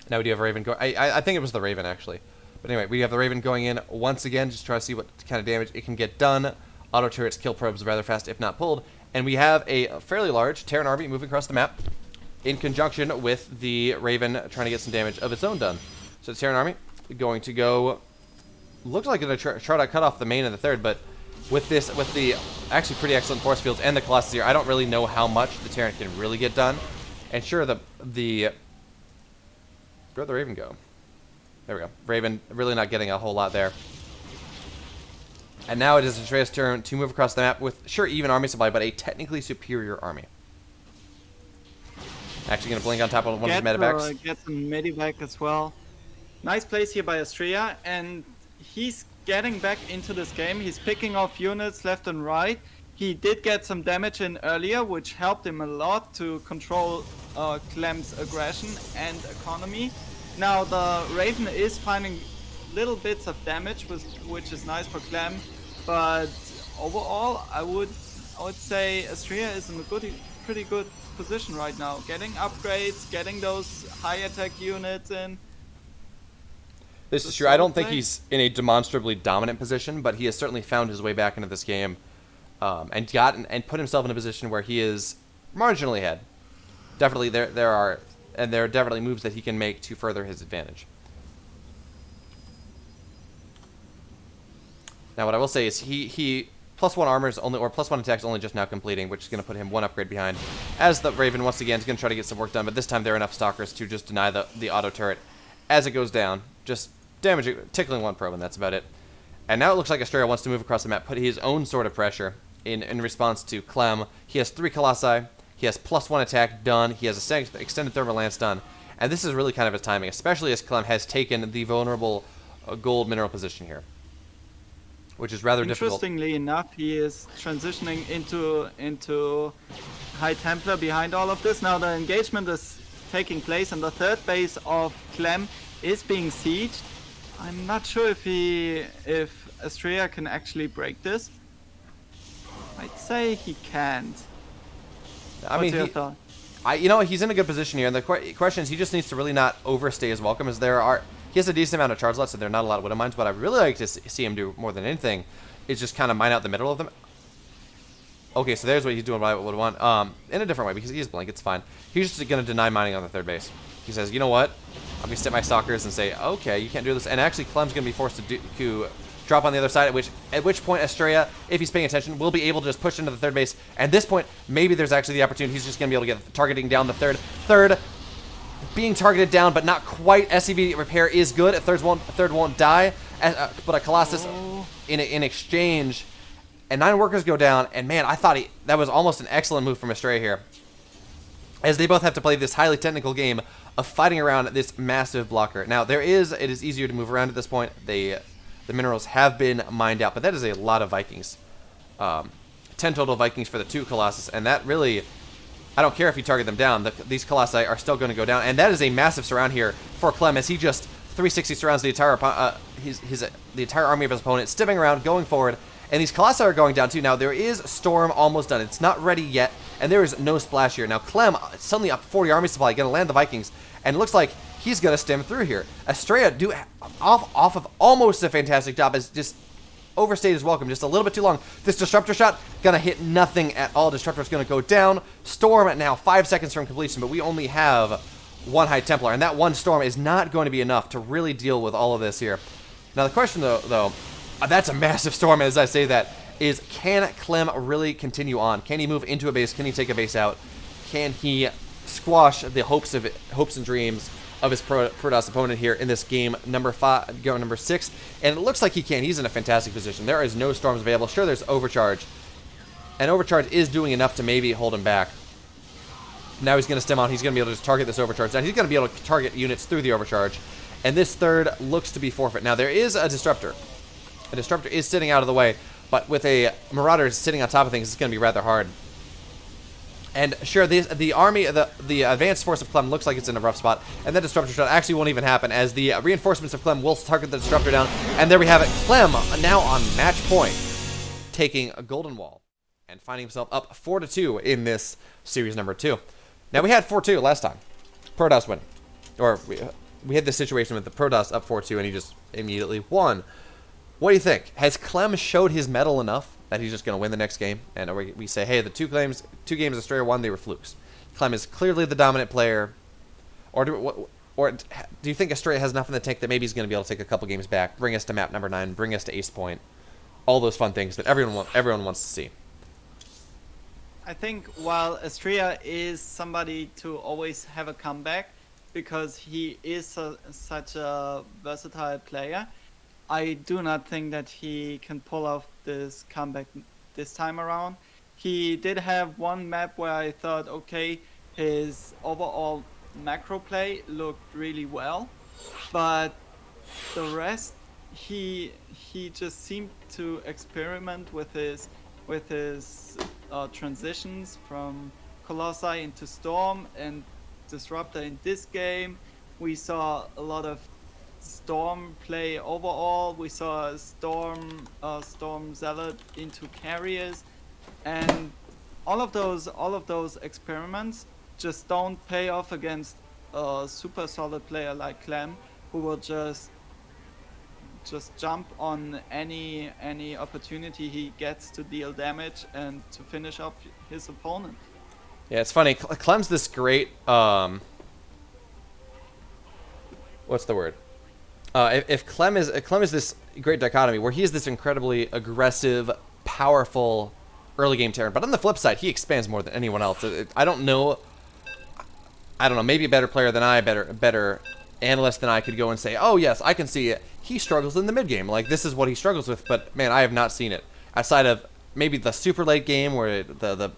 Now we do have a Raven I think it was the Raven, actually. But anyway, we have the Raven going in once again, just try to see what kind of damage it can get done. Auto turrets kill probes rather fast if not pulled. And we have a fairly large Terran army moving across the map in conjunction with the Raven trying to get some damage of its own done. So the Terran army going to go... Looks like it's going to try to cut off the main of the 3rd, but with the actually pretty excellent force fields and the Colossus here, I don't really know how much the Terran can really get done. And sure, where'd the Raven go? There we go. Raven really not getting a whole lot there. And now it is Astrea's turn to move across the map with, sure, even army supply, but a technically superior army. Actually going to blink on top of one of his medevacs. Get some Medivac as well. Nice place here by Astrea, and he's getting back into this game. He's picking off units left and right. He did get some damage in earlier, which helped him a lot to control Clem's aggression and economy. Now the Raven is finding little bits of damage, which is nice for Clem, but overall I would say Astrea is in a pretty good position right now. Getting upgrades, getting those high attack units in. This is true. I don't think he's in a demonstrably dominant position, but he has certainly found his way back into this game, and put himself in a position where he is marginally ahead. Definitely, there are definitely moves that he can make to further his advantage. Now, what I will say is he +1 armor is only, or +1 attack is only just now completing, which is going to put him 1 upgrade behind. As the Raven once again is going to try to get some work done, but this time there are enough stalkers to just deny the auto turret as it goes down, just damaging, tickling 1 probe, and that's about it. And now it looks like Astrea wants to move across the map, put his own sort of pressure in response to Clem. He has 3 Colossi, he has +1 attack done, he has a extended thermal lance done, and this is really kind of his timing, especially as Clem has taken the vulnerable gold mineral position here, which is rather difficult. Interestingly enough, he is transitioning into High Templar behind all of this. Now the engagement is taking place, and the 3rd base of Clem is being sieged. I'm not sure if Astrea can actually break this. I'd say he can't. What's your thought? He's in a good position here, and the question is he just needs to really not overstay his welcome, as he has a decent amount of charge lots, so there are not a lot of Widow Mines. What I really like to see him do more than anything is just kind of mine out the middle of them. Okay, so there's what he's doing, what I would want. In a different way, because he has blink, it's fine. He's just going to deny mining on the 3rd base. He says, you know what? I'm going to step my stalkers and say, okay, you can't do this. And actually, Clem's going to be forced to drop on the other side, at which point Astrea, if he's paying attention, will be able to just push into the 3rd base. At this point, maybe there's actually the opportunity. He's just going to be able to get targeting down the 3rd. 3rd being targeted down, but not quite. SCV repair is good. A 3rd won't die. But a Colossus in exchange, and 9 workers go down. And man, I thought that was almost an excellent move from Astrea here, as they both have to play this highly technical game of fighting around this massive blocker. Now, it is easier to move around at this point. The minerals have been mined out, but that is a lot of Vikings. 10 total Vikings for the 2 Colossus, and that really, I don't care if you target them down, these Colossi are still going to go down, and that is a massive surround here for Clem, as he just 360 surrounds the entire the entire army of his opponent, stepping around, going forward, and these Colossi are going down too. Now, there is Storm almost done. It's not ready yet, and there is no splash here. Now, Clem, suddenly up 40 army supply, going to land the Vikings, and it looks like he's going to stem through here. Astrea off of almost a fantastic job, as just overstayed his welcome just a little bit too long. This Disruptor shot going to hit nothing at all. Disruptor's going to go down. Storm now 5 seconds from completion, but we only have 1 High Templar, and that 1 Storm is not going to be enough to really deal with all of this here. Now, the question, though, that's a massive Storm, as I say that, is can Clem really continue on? Can he move into a base? Can he take a base out? Can he squash the hopes and dreams of his Protoss opponent here in this game number 6? And it looks like he can. He's in a fantastic position. There is no Storms available. Sure, there's Overcharge, and Overcharge is doing enough to maybe hold him back. Now he's going to stem on. He's going to be able to just target this overcharge. Now he's going to be able to target units through the overcharge. And this third looks to be forfeit. Now there is a disruptor. A disruptor is sitting out of the way. But with a marauder sitting on top of things, it's going to be rather hard. And sure, the army, the advanced force of Clem looks like it's in a rough spot. And that disruptor shot actually won't even happen, as the reinforcements of Clem will target the disruptor down. And there we have it. Clem now on match point, taking a golden wall and finding himself up 4-2 in this series number 2. Now we had 4-2 last time. Protoss winning. Or we had this situation with the Protoss up 4-2 and he just immediately won. What do you think? Has Clem showed his mettle enough that he's just going to win the next game? And we say, hey, the two games Astrea won, they were flukes. Clem is clearly the dominant player. Or do you think Astrea has enough in the tank that maybe he's going to be able to take a couple games back, bring us to map number 9, bring us to Ace Point, all those fun things that everyone wants to see? I think while Astrea is somebody to always have a comeback, because he is such a versatile player, I do not think that he can pull off this comeback this time around. He did have one map where I thought, okay, his overall macro play looked really well, but the rest, he just seemed to experiment with his transitions from Colossi into Storm and Disruptor in this game. We saw a lot of Storm play overall. We saw Storm Zealot into Carriers, and all of those experiments just don't pay off against a super solid player like Clem, who will just jump on any opportunity he gets to deal damage and to finish up his opponent. Yeah, it's funny. Clem's this great. What's the word? If Clem is this great dichotomy where he is this incredibly aggressive, powerful early game Terran, but on the flip side, he expands more than anyone else. I don't know. Maybe a better player than I, better analyst than I could go and say, oh yes, I can see it. He struggles in the mid game. Like, this is what he struggles with. But man, I have not seen it outside of maybe the super late game where the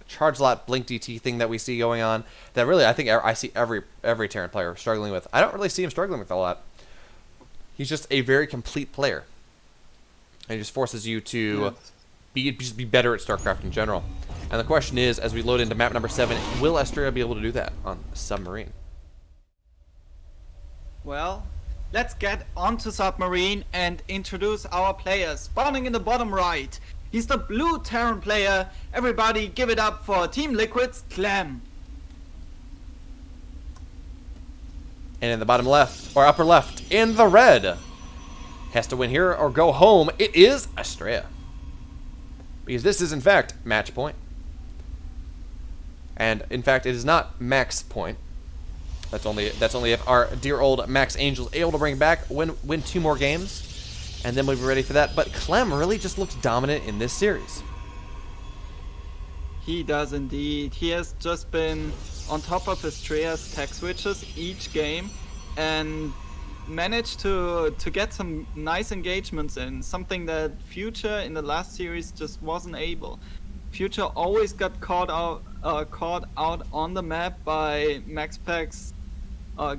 charge lot blink DT thing that we see going on, that really I think I see every Terran player struggling with. I don't really see him struggling with a lot. He's just a very complete player, and he just forces you to be better at StarCraft in general. And the question is, as we load into map number 7, will Astrea be able to do that on Submarine? Well, let's get onto Submarine and introduce our players. Spawning in the bottom right, he's the blue Terran player. Everybody give it up for Team Liquid's Clem. And in the bottom left, or upper left, in the red, has to win here or go home, it is Astrea. Because this is, in fact, match point. And, in fact, it is not max point. That's only if our dear old Max Angel's able to bring back, win 2 more games, and then we'll be ready for that. But Clem really just looks dominant in this series. He does indeed. He has just been on top of Astrea's tech switches each game and managed to get some nice engagements in, something that Future in the last series just wasn't able. Future always got caught out on the map by MaxPack's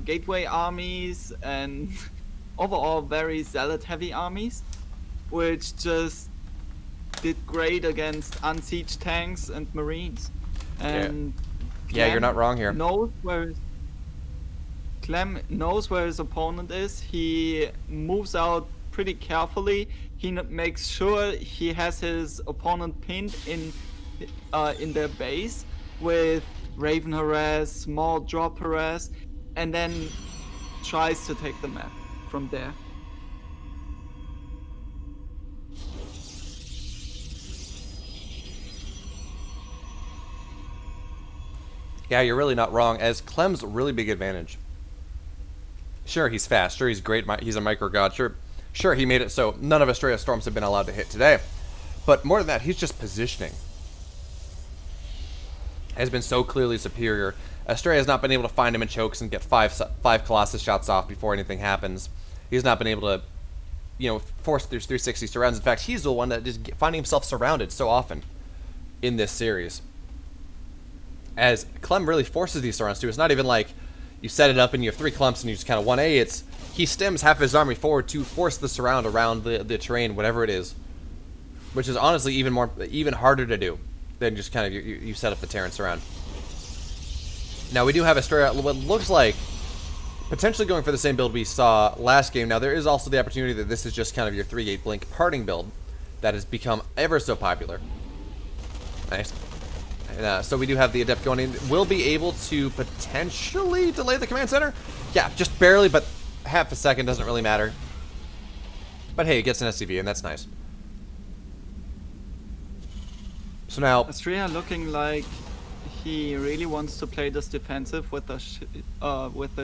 gateway armies and overall very zealot heavy armies, which just did great against unsieged tanks and marines. And yeah, you're not wrong here. Clem knows where his opponent is. He moves out pretty carefully. He makes sure he has his opponent pinned in their base with Raven harass, small drop harass, and then tries to take the map from there. Yeah, you're really not wrong, as Clem's really big advantage. Sure, he's fast. Sure, he's great. He's a micro god. Sure, he made it so none of Astrea's storms have been allowed to hit today. But more than that, he's just positioning. Has been so clearly superior. Astrea has not been able to find him in chokes and get five Colossus shots off before anything happens. He's not been able to, force through 360 surrounds. In fact, he's the one that is finding himself surrounded so often in this series. as Clem really forces these surrounds too. It's not even like you set it up and you have 3 clumps and you just kind of 1A. It's he stems half of his army forward to force the surround around the terrain, whatever it is, which is honestly even harder to do than just kind of you set up the Terran surround. Now we do have Astrea, what looks like potentially going for the same build we saw last game. Now there is also the opportunity that this is just kind of your 3-gate blink parting build that has become ever so popular. Nice. And, so we do have the Adept going in. We'll be able to potentially delay the command center. Yeah, just barely, but half a second doesn't really matter. But hey, it gets an SCV, and that's nice. So now Astrea looking like he really wants to play this defensive with the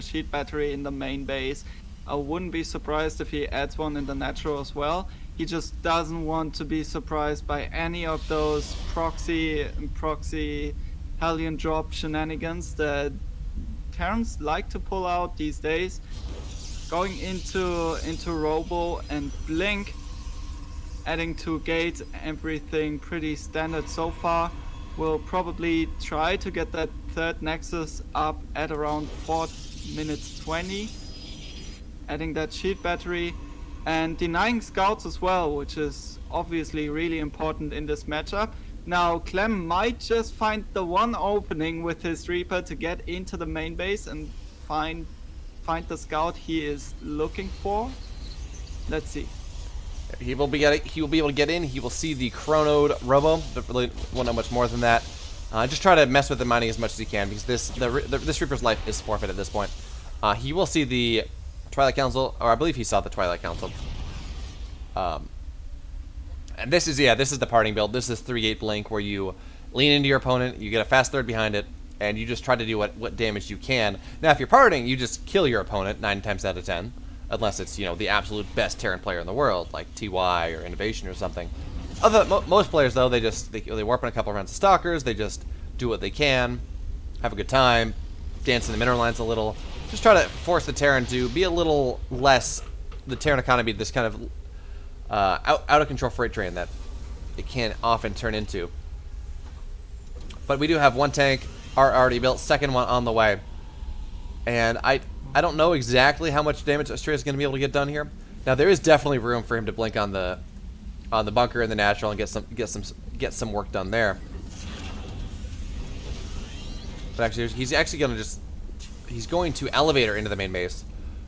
sheet battery in the main base. I wouldn't be surprised if he adds one in the natural as well. He just doesn't want to be surprised by any of those proxy Hellion drop shenanigans that Terrans like to pull out these days. Going into Robo and Blink, adding 2 gates, everything pretty standard so far. We'll probably try to get that 3rd Nexus up at around 4 minutes 20. Adding that sheet battery and denying scouts as well, which is obviously really important in this matchup. Now Clem might just find the one opening with his Reaper to get into the main base and find the scout he is looking for. Let's see. He will be able to get in. He will see the chronoed Robo. Don't really want to know much more than that. Just try to mess with the mining as much as he can, because this Reaper's life is forfeit at this point. He will see the Twilight Council, or I believe he saw the Twilight Council. And this is the parting build. This is 3-gate blink, where you lean into your opponent, you get a fast third behind it, and you just try to do what damage you can. Now, if you're parting, you just kill your opponent 9 times out of 10. Unless it's, the absolute best Terran player in the world, like TY or Innovation or something. Most players, though, they warp in a couple rounds of Stalkers, they just do what they can, have a good time, dance in the mineral lines a little, just try to force the Terran to be a little less, the Terran economy, this kind of out of control freight train that it can often turn into. But we do have 1 tank already built, 2nd one on the way, and I don't know exactly how much damage Astrea is going to be able to get done here. Now there is definitely room for him to blink on the bunker in the natural and get some work done there. But actually, he's going to elevator into the main base,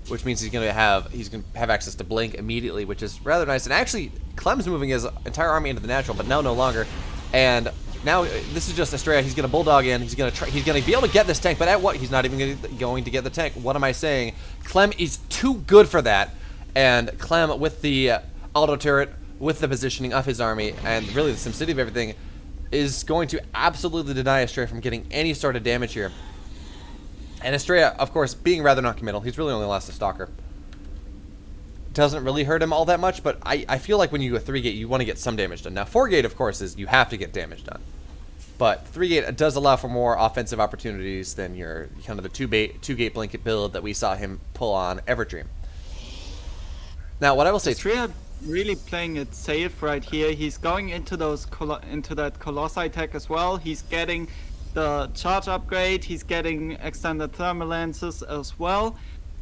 which means he's going to have access to blink immediately, which is rather nice. And actually, Clem's moving his entire army into the natural, but no longer. And now this is just Astrea. He's going to bulldog in. He's going to be able to get this tank, but at what? He's not even going to get the tank. What am I saying? Clem is too good for that. And Clem, with the auto turret, with the positioning of his army, and really the SimCity of everything, is going to absolutely deny Astrea from getting any sort of damage here. And Astrea, of course, being rather non-committal, he's really only lost a Stalker. Doesn't really hurt him all that much, but I feel like when you go 3-gate, you want to get some damage done. Now, 4-gate, of course, is you have to get damage done. But 3-gate does allow for more offensive opportunities than your kind of the 2-gate blanket build that we saw him pull on Everdream. Now, what I will say, Astrea really playing it safe right here. He's going into that Colossi tech as well. He's getting the charge upgrade. He's getting extended thermal lenses as well.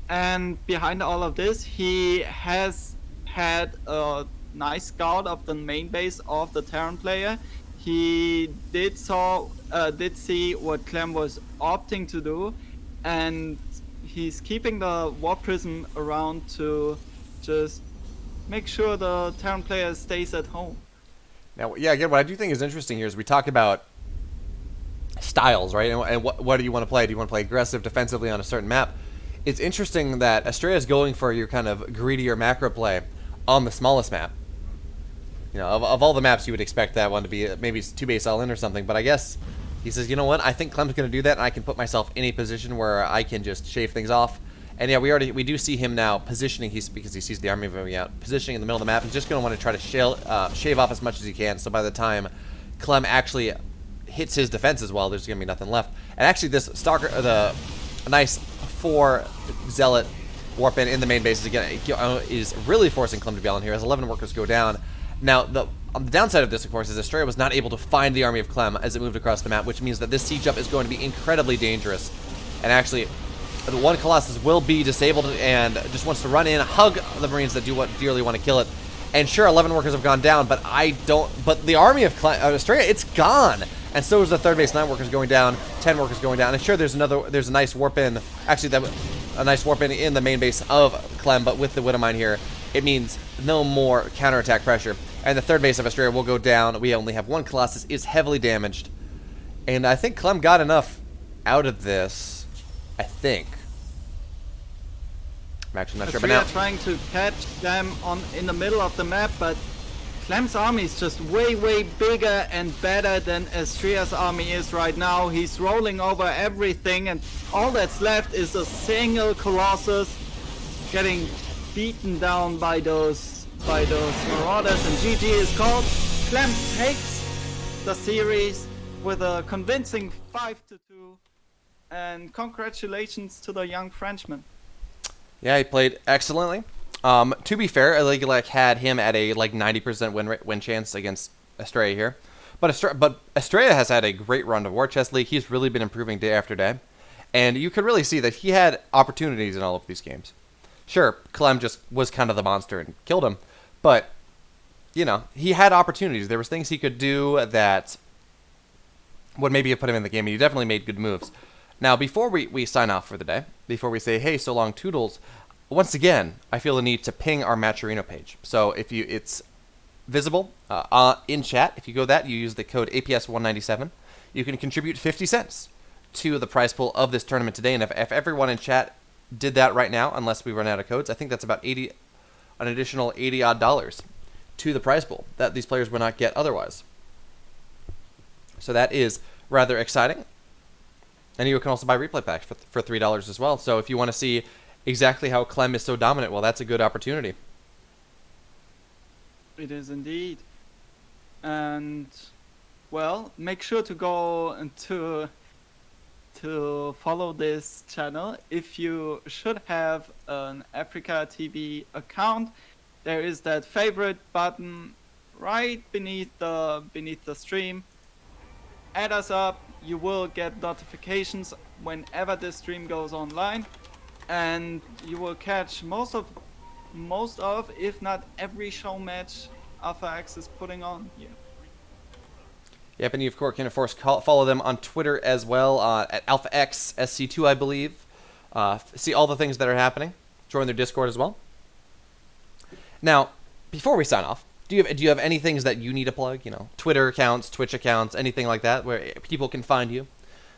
And behind all of this, he has had a nice scout of the main base of the Terran player. He did see what Clem was opting to do, and he's keeping the Warp Prism around to just make sure the Terran player stays at home. Now, yeah, again, what I do think is interesting here is we talk about styles, right? And what do you want to play? Do you want to play aggressive defensively on a certain map? It's interesting that Astrea is going for your kind of greedier macro play on the smallest map. Of all the maps, you would expect that one to be maybe 2 base all in or something, but I guess he says, you know what, I think Clem's going to do that, and I can put myself in a position where I can just shave things off. And yeah, we do see him now positioning, because he sees the army moving out, positioning in the middle of the map. He's just going to want to try to shave off as much as he can, so by the time Clem actually hits his defense as well, there's going to be nothing left. And actually, this Stalker, the nice 4 Zealot warp in the main base is really forcing Clem to be on here as 11 workers go down. Now, on the downside of this, of course, is Astrea was not able to find the army of Clem as it moved across the map, which means that this siege up is going to be incredibly dangerous. And actually, the one Colossus will be disabled and just wants to run in, hug the Marines that do dearly want to kill it. And sure, 11 workers have gone down, but the army of Astrea, it's gone. And so is the third base. 9 workers going down, 10 workers going down. And sure, there's a nice warp in. Actually, a nice warp in the main base of Clem, but with the Widow Mine here, it means no more counterattack pressure. And the third base of Astrea will go down. We only have 1 Colossus, is heavily damaged. And I think Clem got enough out of this, I think. I'm actually not sure, but now trying to catch them in the middle of the map, but Clem's army is just way bigger and better than Astrea's army is right now. He's rolling over everything, and all that's left is a single Colossus getting beaten down by those marauders, and GG is called. Clem takes the series with a convincing 5-2, and congratulations to the young Frenchman. yeah, he played excellently. To be fair, like had him at a 90% win chance against Astrea here, but Astrea has had a great run of War Chest League. He's really been improving day after day, and you could really see that he had opportunities in all of these games. Sure, Clem just was kind of the monster and killed him, but you know, he had opportunities. There was things he could do that would maybe have put him in the game, and he definitely made good moves. Now, before we sign off for the day, before we say, hey, so long toodles, once again, I feel the need to ping our Matcherino page. So if it's visible in chat. If you go that, you use the code APS197. You can contribute 50 cents to the prize pool of this tournament today. And if everyone in chat did that right now, unless we run out of codes, I think that's about an additional $80 to the prize pool that these players would not get otherwise. So that is rather exciting. And you can also buy replay packs for $3 as well. So if you want to see exactly how Clem is so dominant, well, that's a good opportunity. It is indeed. And, well, make sure to go and to follow this channel. If you should have an Africa TV account, there is that favorite button right beneath the stream. Add us up. You will get notifications whenever this stream goes online, and you will catch most of, if not every show match Alpha X is putting on here. Yep, and you of course can follow them on Twitter as well at AlphaXSC2, I believe. See all the things that are happening. Join their Discord as well. Now, before we sign off, do you have any things that you need to plug? You know, Twitter accounts, Twitch accounts, anything like that, where people can find you?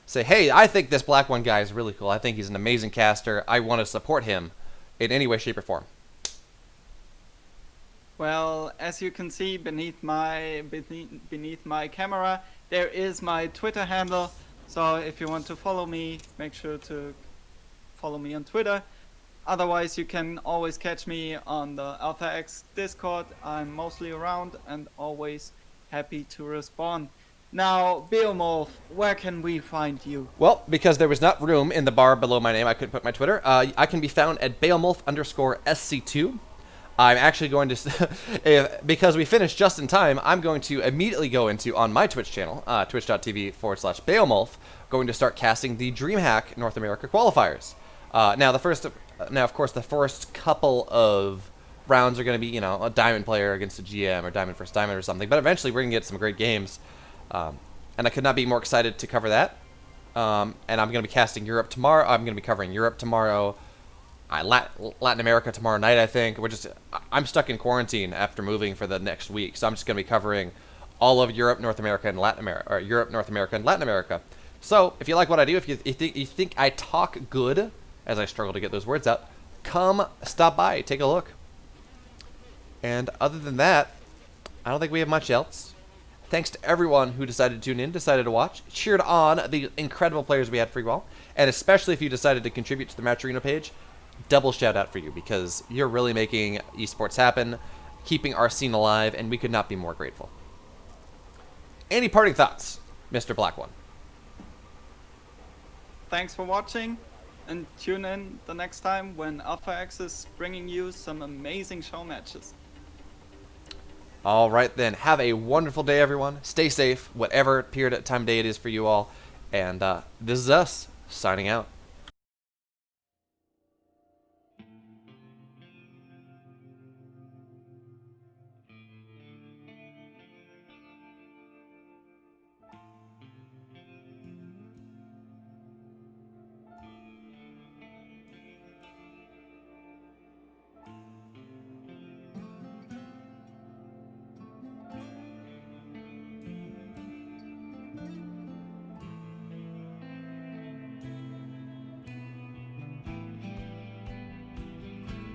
Say, hey, I think this Black One guy is really cool. I think he's an amazing caster. I want to support him in any way, shape, or form. Well, as you can see beneath my camera, there is my Twitter handle. So if you want to follow me, make sure to follow me on Twitter. Otherwise, you can always catch me on the Alpha X Discord. I'm mostly around and always happy to respond. Now, Beomorph, where can we find you? Well, because there was not room in the bar below my name, I couldn't put my Twitter. I can be found at Beomorph_SC2. I'm actually going to, because we finished just in time, I'm going to immediately go on my Twitch channel, twitch.tv/Beomorph, going to start casting the DreamHack North America qualifiers. Now, of course, the first couple of rounds are going to be, you know, a Diamond player against a GM or Diamond versus Diamond or something. But eventually, we're going to get some great games, and I could not be more excited to cover that. And I'm going to be casting Europe tomorrow. I'm going to be covering Europe tomorrow, Latin America tomorrow night. I think I'm stuck in quarantine after moving for the next week, so I'm just going to be covering all of Europe, North America, and Latin America, or Europe, North America, and Latin America. So if you like what I do, if you think I talk good, as I struggle to get those words out, come stop by, take a look. And other than that, I don't think we have much else. Thanks to everyone who decided to tune in, decided to watch, cheered on the incredible players we had free ball, and especially if you decided to contribute to the Matcherino page, double shout out for you, because you're really making esports happen, keeping our scene alive, and we could not be more grateful. Any parting thoughts, Mr. Black One? Thanks for watching. And tune in the next time when Alpha X is bringing you some amazing show matches. All right, then. Have a wonderful day, everyone. Stay safe, whatever period of time day it is for you all. And this is us signing out.